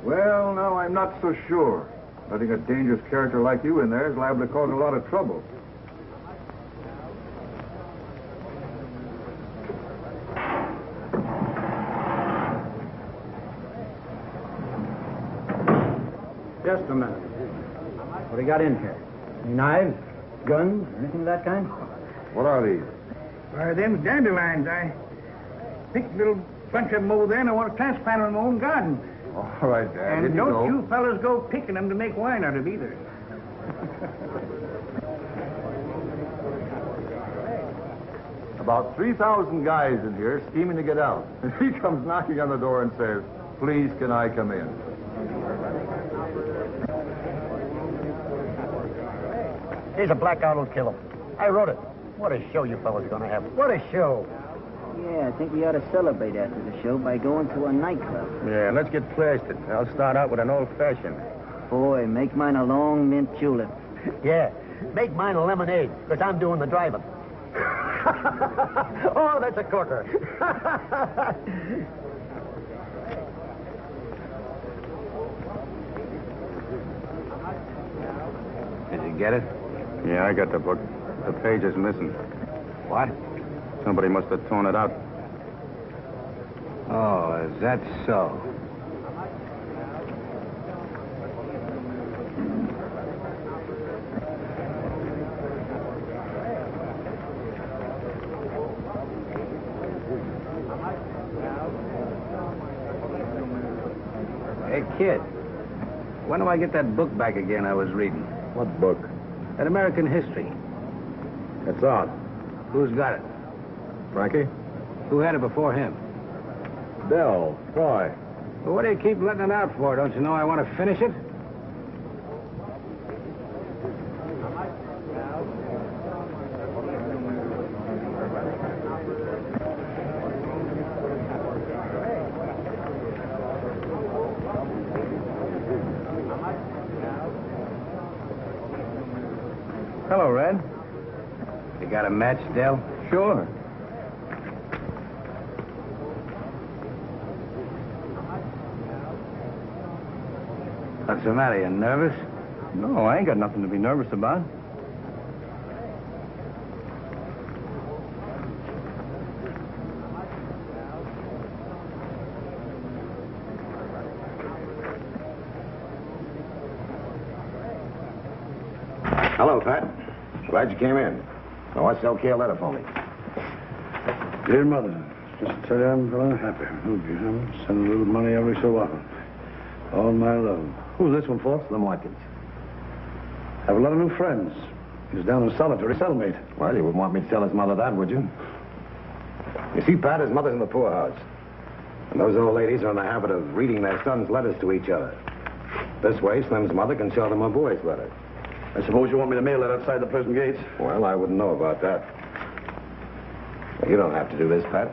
Well, now, I'm not so sure. Letting a dangerous character like you in there is liable to cause a lot of trouble. Just a minute. What do you got in here? Any knives, guns, anything of that kind? What are these? Why, them dandelions. I picked a little bunch of them over there, and I want to transplant them in my own garden. All right, Dad. And don't you fellas go picking them to make wine out of either. About 3,000 guys in here scheming to get out. And he comes knocking on the door and says, "Please, can I come in?" Here's a blackout will kill him. I wrote it. What a show you fellas are going to have. What a show. Yeah, I think we ought to celebrate after the show by going to a nightclub. Yeah, let's get plastered. I'll start out with an old-fashioned. Boy, make mine a long mint julep. Yeah, make mine a lemonade, because I'm doing the driving. Oh, that's a corker. Did you get it? Yeah, I got the book. The page is missing. What? Somebody must have torn it out. Oh, is that so? Hey, kid. When do I get that book back again I was reading? What book? That American history. It's out. Who's got it? Frankie? Who had it before him? Dell. Why? Well, what do you keep letting it out for? Don't you know I want to finish it? Hello, Red. You got a match, Dell? Sure. What's the matter? You nervous? No, I ain't got nothing to be nervous about. Hello, Pat. Glad you came in. Now, what's LK letter for me? Dear Mother, just to tell you I'm very happy. I'm sending a little money every so often. All my love. Who's this one for? Slim Watkins. Have a lot of new friends. He's down in solitary cellmate. Well, you wouldn't want me to tell his mother that, would you? You see, Pat, his mother's in the poorhouse. And those old ladies are in the habit of reading their sons' letters to each other. This way, Slim's mother can show them her boy's letter. I suppose you want me to mail it outside the prison gates? Well, I wouldn't know about that. You don't have to do this, Pat.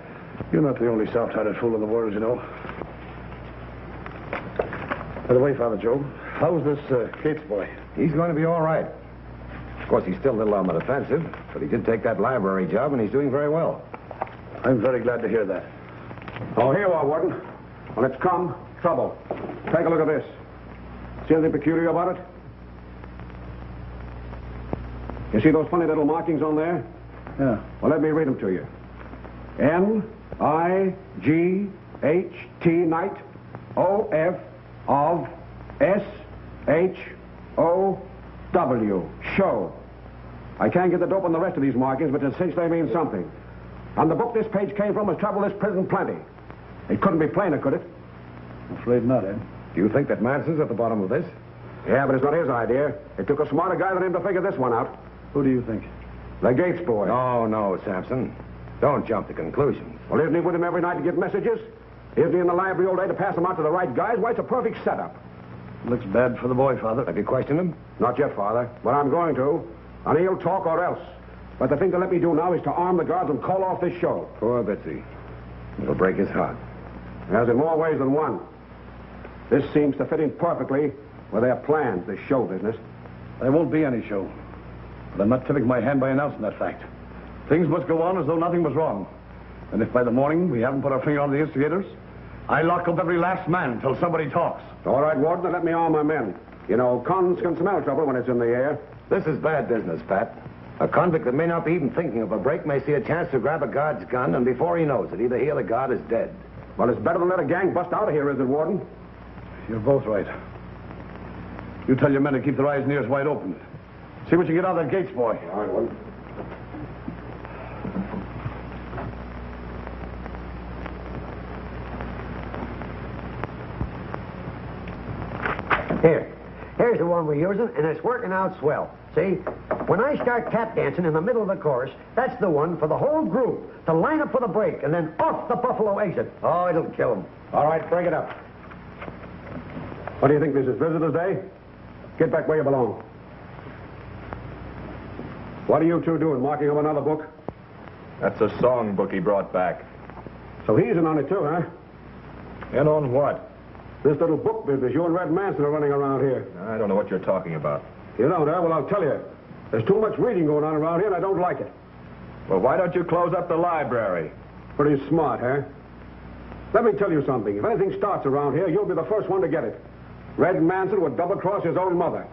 You're not the only soft-hearted fool in the world, you know. By the way, Father Joe, how's this Gates boy? He's going to be all right. Of course, he's still a little on the defensive, but he did take that library job, and he's doing very well. I'm very glad to hear that. Oh, here you are, Warden. Well, it's come. Trouble. Take a look at this. See anything peculiar about it? You see those funny little markings on there? Yeah. Well, let me read them to you. N-I-G-H-T, night, O-F of S-H-O-W, show. I can't get the dope on the rest of these markings, but it seems they mean something. And the book this page came from has troubled this prison plenty. It couldn't be plainer, could it? I'm afraid not, Ed. Do you think that Manson's at the bottom of this? Yeah, but it's not his idea. It took a smarter guy than him to figure this one out. Who do you think? The Gates boy. Oh, no, Sampson. Don't jump to conclusions. Well, isn't he with him every night to get messages? Isn't he in the library all day to pass them out to the right guys? Why, it's a perfect setup. Looks bad for the boy, Father. Have you questioned him? Not yet, Father, but I'm going to. And he'll talk or else. But the thing to let me do now is to arm the guards and call off this show. Poor Bitsy. It'll break his heart. As in more ways than one. This seems to fit in perfectly with their plans, this show business. There won't be any show. But I'm not tipping my hand by announcing that fact. Things must go on as though nothing was wrong. And if by the morning we haven't put our finger on the instigators, I lock up every last man till somebody talks. All right, Warden, then let me arm my men. You know, cons can smell trouble when it's in the air. This is bad business, Pat. A convict that may not be even thinking of a break may see a chance to grab a guard's gun, and before he knows it, either he or the guard is dead. Well, it's better than let a gang bust out of here, is it, Warden? You're both right. You tell your men to keep their eyes and ears wide open. See what you get out of that Gates boy. All right, Warden. Here's the one we're using, and it's working out swell. See? When I start tap dancing in the middle of the chorus, that's the one for the whole group to line up for the break, and then off the buffalo exit. Oh, it'll kill them. All right, break it up. What do you think this is, Visitor's Day? Get back where you belong. What are you two doing, marking up another book? That's a song book he brought back. So he's in on it too, huh? And on what? This little book business you and Red Manson are running around here. I don't know what you're talking about. You don't, huh? Well, I'll tell you. There's too much reading going on around here, and I don't like it. Well, why don't you close up the library? Pretty smart, huh? Let me tell you something. If anything starts around here, you'll be the first one to get it. Red Manson would double-cross his own mother.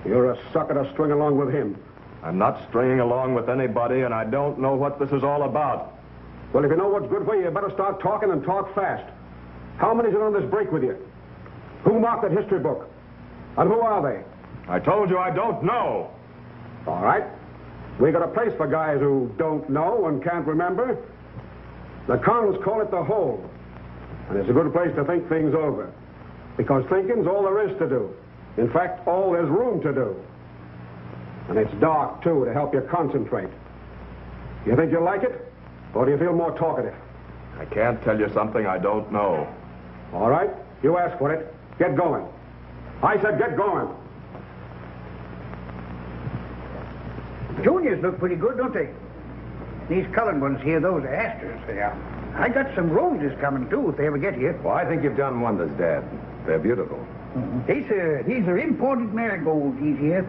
You're a sucker to string along with him. I'm not stringing along with anybody, and I don't know what this is all about. Well, if you know what's good for you, you better start talking and talk fast. How many's in on this break with you? Who marked that history book? And who are they? I told you I don't know. All right. We got a place for guys who don't know and can't remember. The cons call it the hole. And it's a good place to think things over. Because thinking's all there is to do. In fact, all there's room to do. And it's dark, too, to help you concentrate. You think you'll like it? Or do you feel more talkative? I can't tell you something I don't know. All right. You asked for it. Get going. I said get going. Juniors look pretty good, don't they? These colored ones here, those are asters. I got some roses coming, too, if they ever get here. Well, I think you've done wonders, Dad. They're beautiful. These are imported marigolds, these here.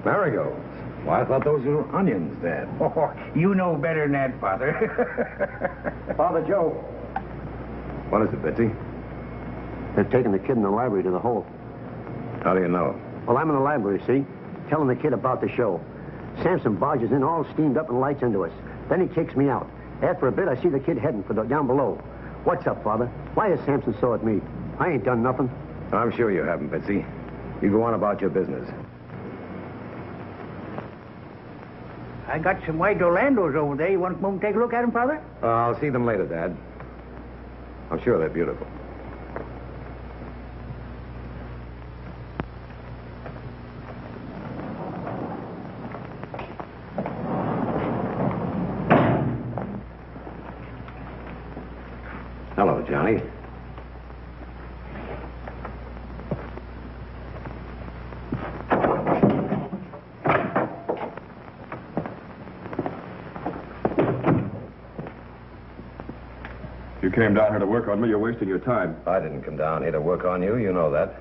Marigolds? Well, I thought those were onions, Dad. Oh, you know better than that, Father. Father Joe, What is it, Bitsy? they're taking the kid in the library to the hole. How do you know? Well, I'm in the library, see? Telling the kid about the show. Samson barges in all steamed up and lights into us. Then he kicks me out. After a bit, I see the kid heading for down below. What's up, Father? Why is Samson so at me? I ain't done nothing. I'm sure you haven't, Bitsy. You go on about your business. I got some white Orlandos over there. You want to come and take a look at them, Father? I'll see them later, Dad. I'm sure they're beautiful. Hello, Johnny. You came down here to work on me, you're wasting your time. I didn't come down here to work on you, you know that.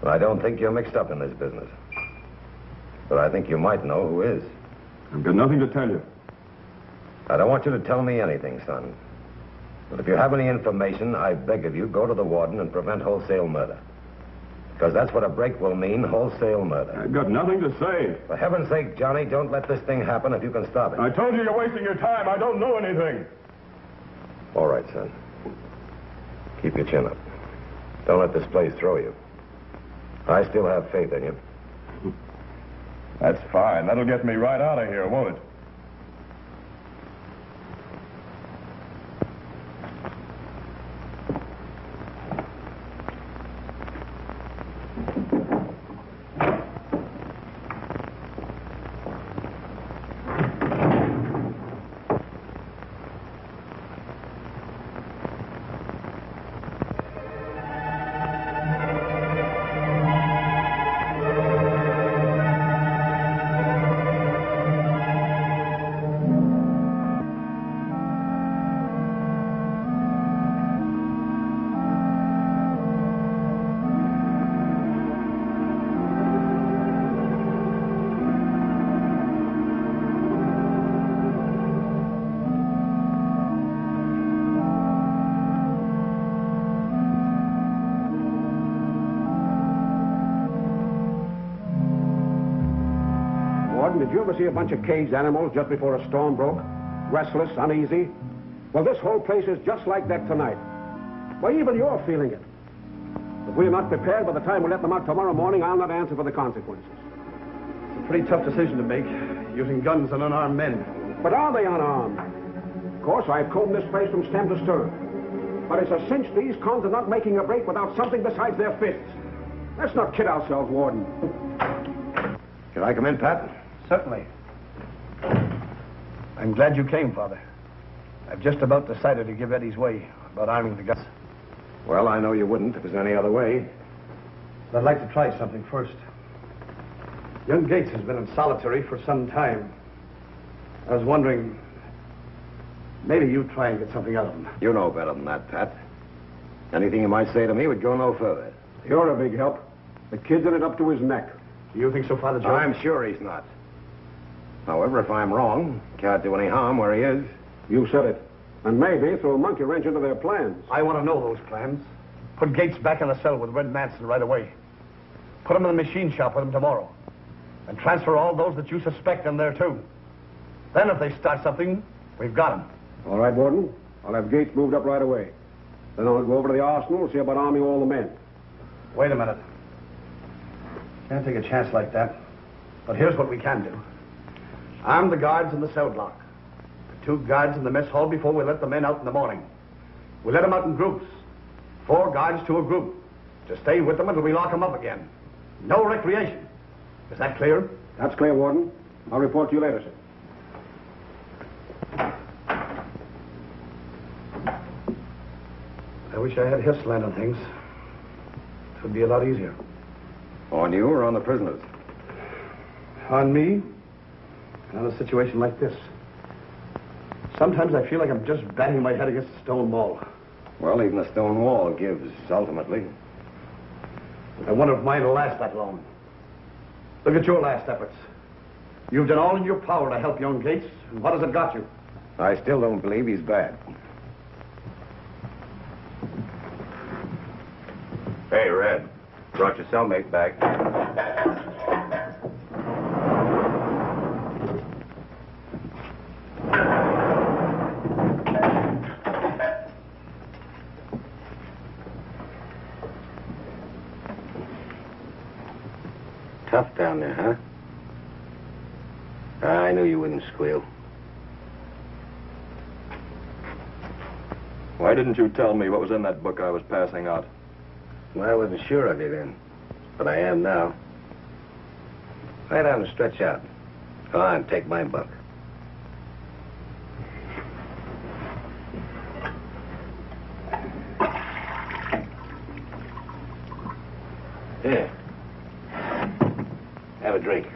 But I don't think you're mixed up in this business. But I think you might know who is. I've got nothing to tell you. I don't want you to tell me anything, son. But if you have any information, I beg of you, go to the warden and prevent wholesale murder. Because that's what a break will mean, wholesale murder. I've got nothing to say. For heaven's sake, Johnny, don't let this thing happen if you can stop it. I told you you're wasting your time. I don't know anything. All right, son. Keep your chin up. Don't let this place throw you. I still have faith in you. That's fine. That'll get me right out of here, won't it? Did you ever see a bunch of caged animals just before a storm broke? Restless, uneasy? Well, this whole place is just like that tonight. Why, even you're feeling it. If we're not prepared by the time we let them out tomorrow morning, I'll not answer for the consequences. It's a pretty tough decision to make, using guns on unarmed men. But are they unarmed? Of course, I've combed this place from stem to stern. But it's a cinch these cons are not making a break without something besides their fists. Let's not kid ourselves, Warden. Can I come in, Pat? Certainly. I'm glad you came, Father. I've just about decided to give Eddie's way about arming the guns. Well, I know you wouldn't if there's any other way. But I'd like to try something first. Young Gates has been in solitary for some time. I was wondering, maybe you try and get something out of him. You know better than that, Pat. Anything you might say to me would go no further. You're a big help. The kid's in it up to his neck. Do you think so, Father Joe? I'm sure he's not. However, if I'm wrong, can't do any harm where he is. You said it. And maybe throw a monkey wrench into their plans. I want to know those plans. Put Gates back in the cell with Red Manson right away. Put him in the machine shop with him tomorrow. And transfer all those that you suspect in there, too. Then if they start something, we've got them. All right, Warden. I'll have Gates moved up right away. Then I'll go over to the arsenal and see about arming all the men. Wait a minute. Can't take a chance like that. But here's what we can do. Arm the guards in the cell block. The 2 guards in the mess hall before we let the men out in the morning. We let them out in groups. 4 guards to a group. To stay with them until we lock them up again. No recreation. Is that clear? That's clear, Warden. I'll report to you later, sir. I wish I had his slant on things. It would be a lot easier. On you or on the prisoners? On me? On a situation like this. Sometimes I feel like I'm just banging my head against a stone wall. Well, even a stone wall gives, ultimately. I wonder if mine will last that long. Look at your last efforts. You've done all in your power to help young Gates, and what has it got you? I still don't believe he's bad. Hey, Red. Brought your cellmate back. Tough down there, huh? I knew you wouldn't squeal. Why didn't you tell me what was in that book I was passing out? Well, I wasn't sure of you then, but I am now. Lie down and stretch out. Go on, take my book. Here. Have a drink.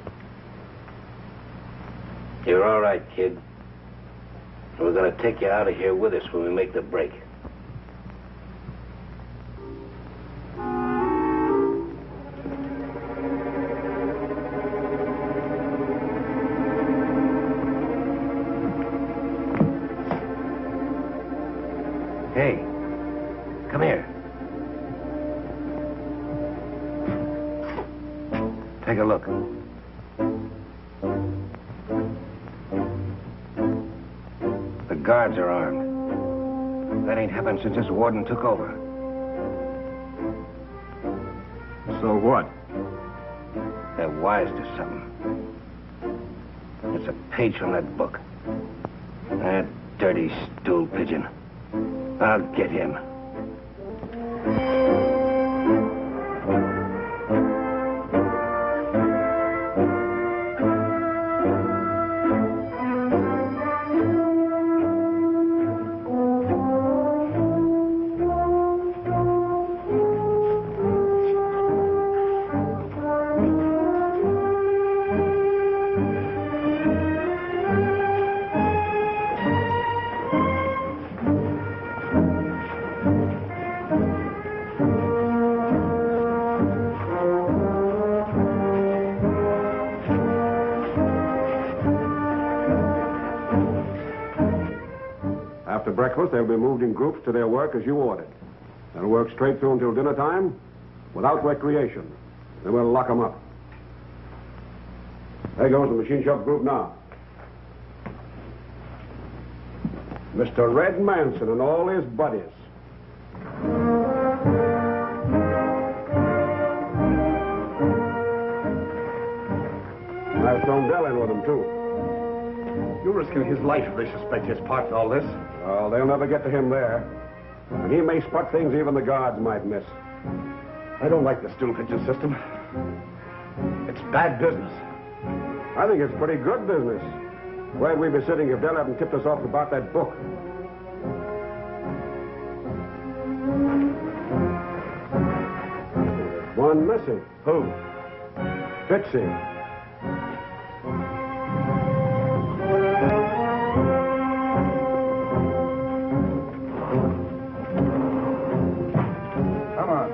You're all right, kid. And we're going to take you out of here with us when we make the break. Hey, come here. Take a look. The guards are armed. That ain't happened since this warden took over. So what? They're wise to something. It's a page from that book. That dirty stool pigeon. I'll get him. After breakfast, they'll be moved in groups to their work as you ordered. They'll work straight through until dinner time, without recreation. Then we'll lock them up. There goes the machine shop group now. Mr. Red Manson and all his buddies. I've thrown Dell in with them, too. You're risking his life if they suspect his part in all this. Oh, they'll never get to him there. And he may spot things even the guards might miss. I don't like the stool pigeon system. It's bad business. I think it's pretty good business. Where'd we be sitting if Dell hadn't tipped us off about that book? There's one missing. Who? Fitzy. Come on.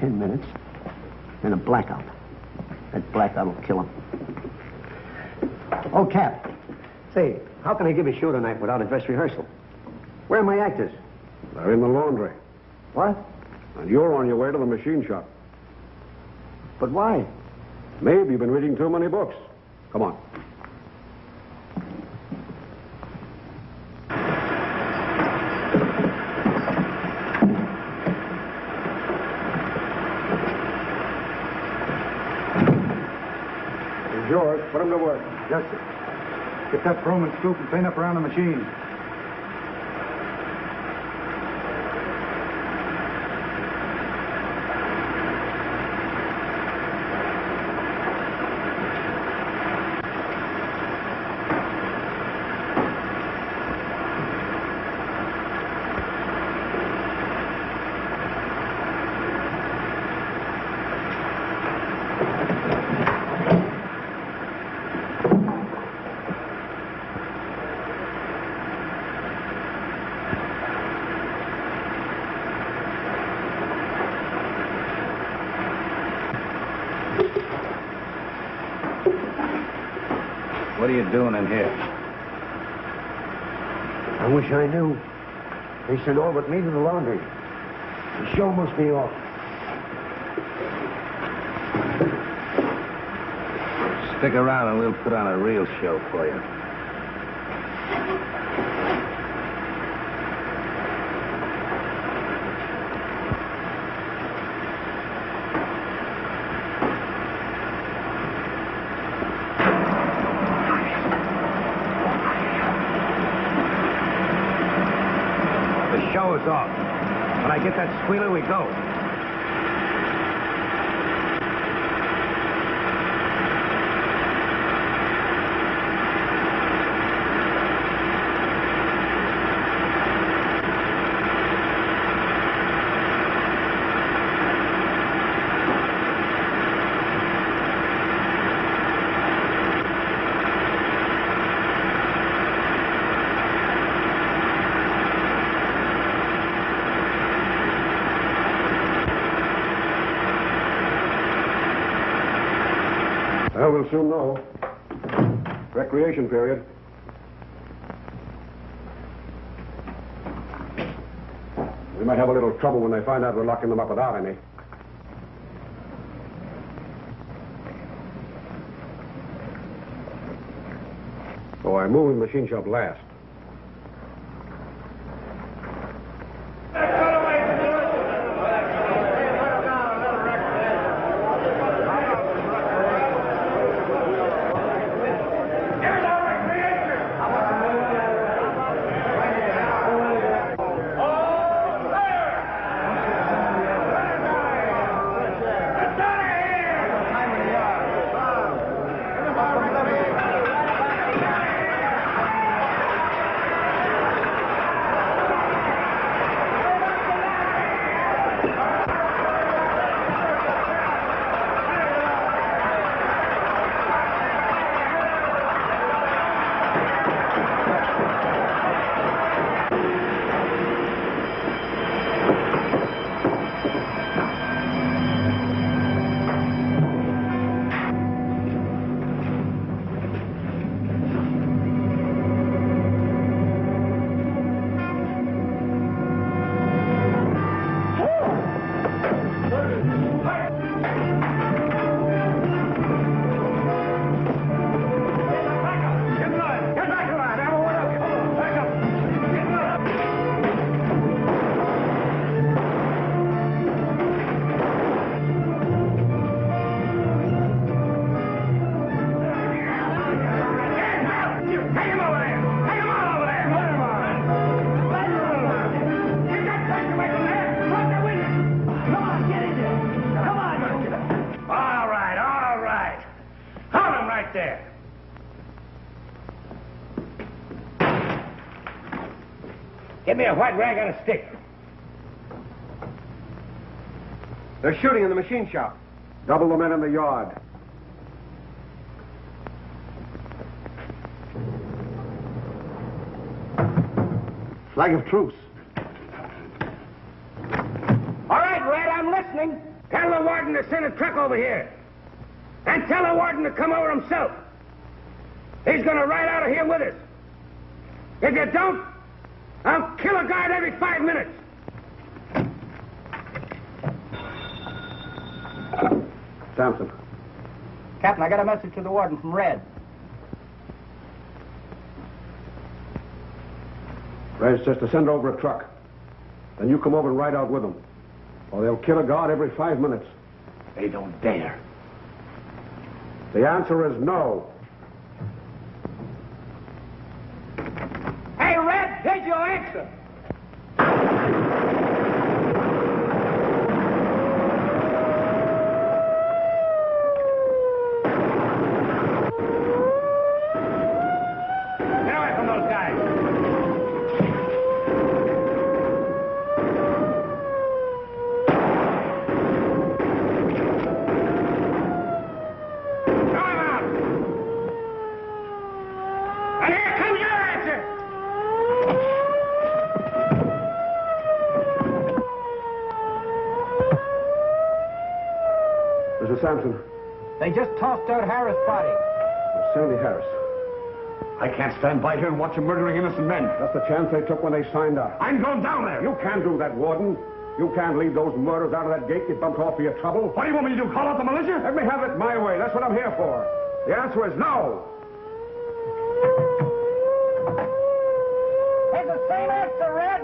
10 minutes. Then a blackout. That blackout will kill him. Oh, Cap. Say, how can I give a show tonight without a dress rehearsal? Where are my actors? They're in the laundry. What? And you're on your way to the machine shop. But why? Maybe you've been reading too many books. Come on. It's yours. Put him to work. Yes, sir. Get that broom and scoop and clean up around the machine. What are you doing in here? I wish I knew. They sent all but me to the laundry. The show must be off. Stick around and we'll put on a real show for you. Show is off. When I get that squealer, we go. Well, we'll soon know. Recreation period. We might have a little trouble when they find out we're locking them up without any. So I'm moving the machine shop last. Give me a white rag on a stick. They're shooting in the machine shop. Double the men in the yard. Flag of truce. All right, Red, I'm listening. Tell the warden to send a truck over here. And tell the warden to come over himself. He's going to ride out of here with us. If you don't, I'll kill a guard every 5 minutes. Sampson. Captain, I got a message to the warden from Red. Red says to send over a truck. Then you come over and ride out with them. Or they'll kill a guard every 5 minutes. They don't dare. The answer is no. Hey, Red, here's your answer. Get away from those guys. Throw him out. And here comes your answer. Mr. Sampson. They just tossed out Harris' body. Sandy Harris. I can't stand by here and watch them murdering innocent men. That's the chance they took when they signed up. I'm going down there. You can't do that, Warden. You can't leave those murderers out of that gate you bumped off for your trouble. What do you want me to do, call out the militia? Let me have it my way. That's what I'm here for. The answer is no. It's the same answer, Red.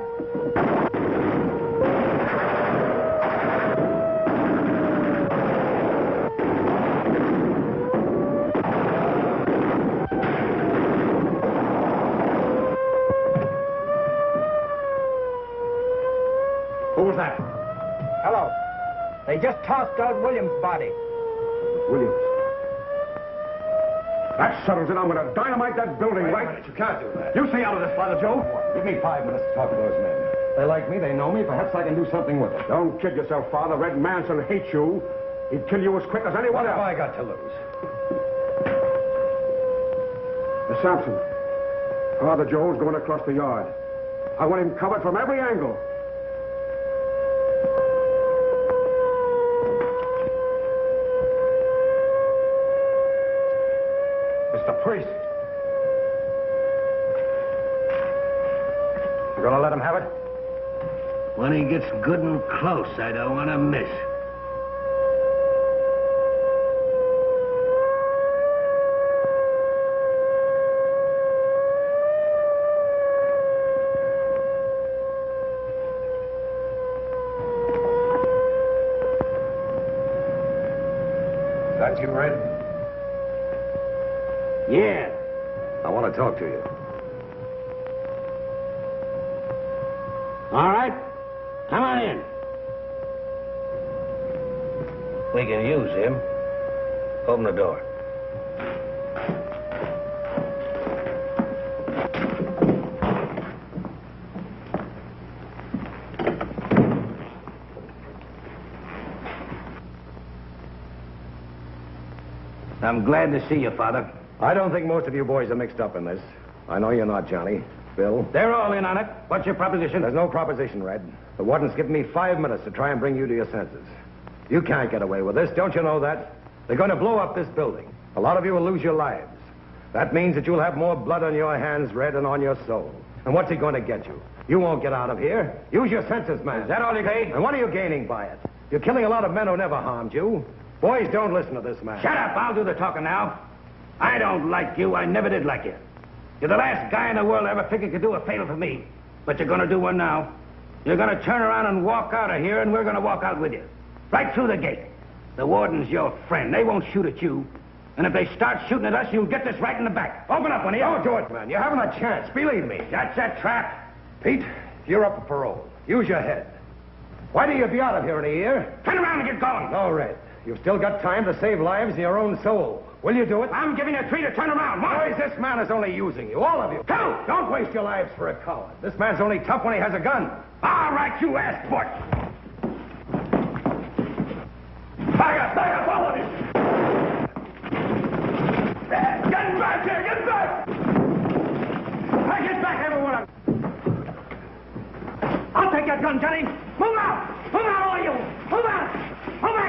Who was that? Hello. They just tossed out Williams' body. Williams. That settles it. I'm going to dynamite that building, Wait a right? minute, you can't do that. You stay out of this, Father Joe. Give me 5 minutes to talk to those men. They like me, they know me, perhaps I can do something with them. Don't kid yourself, Father. Red Manson hates you. He'd kill you as quick as anyone What have else. I got to lose? Miss Sampson, Father Joe's going across the yard. I want him covered from every angle. Mr. Priest. You gonna let him have it? When he gets good and close, I don't want to miss. That you, Red? Yeah. I want to talk to you. All right. Come on in. We can use him. Open the door. I'm glad to see you, Father. I don't think most of you boys are mixed up in this. I know you're not, Johnny. Bill? They're all in on it. What's your proposition? There's no proposition, Red. The warden's given me 5 minutes to try and bring you to your senses. You can't get away with this. Don't you know that? They're going to blow up this building. A lot of you will lose your lives. That means that you'll have more blood on your hands, Red, and on your soul. And what's he going to get you? You won't get out of here. Use your senses, man. Is that all you say? And what are you gaining by it? You're killing a lot of men who never harmed you. Boys, don't listen to this man. Shut up. I'll do the talking now. I don't like you. I never did like you. You're the last guy in the world I ever figured could do a favor for me. But you're going to do one now. You're going to turn around and walk out of here, and we're going to walk out with you. Right through the gate. The warden's your friend. They won't shoot at you. And if they start shooting at us, you'll get this right in the back. Open up, one of you. Don't do it, man. You haven't a chance. Believe me. That's a trap. Pete, you're up for parole. Use your head. Why do you be out of here in a year? Turn around and get going. No, Red. You've still got time to save lives and your own soul. Will you do it? I'm giving you 3 to turn around. Boys, this man is only using you, all of you. Go! Don't waste your lives for a coward. This man's only tough when he has a gun. All right, you ass put. Back up, all of you. Get back here, get back! I get back, everyone of you. I'll take your gun, Johnny. Move out! Move out, all of you! Move out! Move out!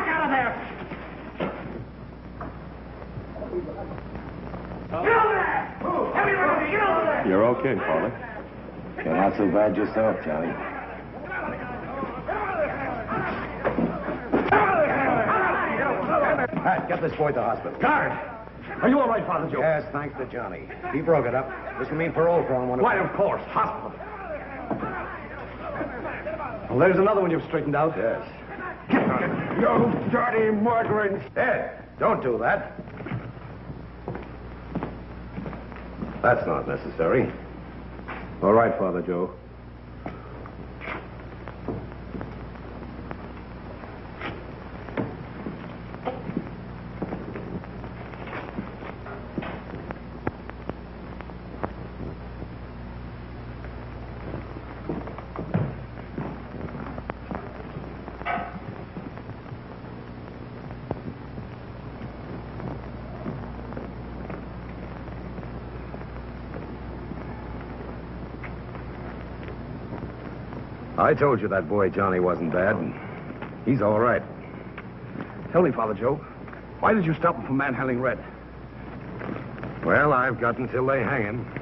okay, Father. You're not so bad yourself, Johnny. Pat, get this boy to the hospital. Guard! Are you all right, Father Joe? Yes, thanks to Johnny. He broke it up. This will mean parole for him one of Why, of course. Hospital. Well, there's another one you've straightened out. Yes. You dirty murderers! Ed, don't do that. That's not necessary. All right, Father Joe. I told you that boy Johnny wasn't bad. He's all right. Tell me, Father Joe, why did you stop him from manhandling Red? Well, I've got until they hang him.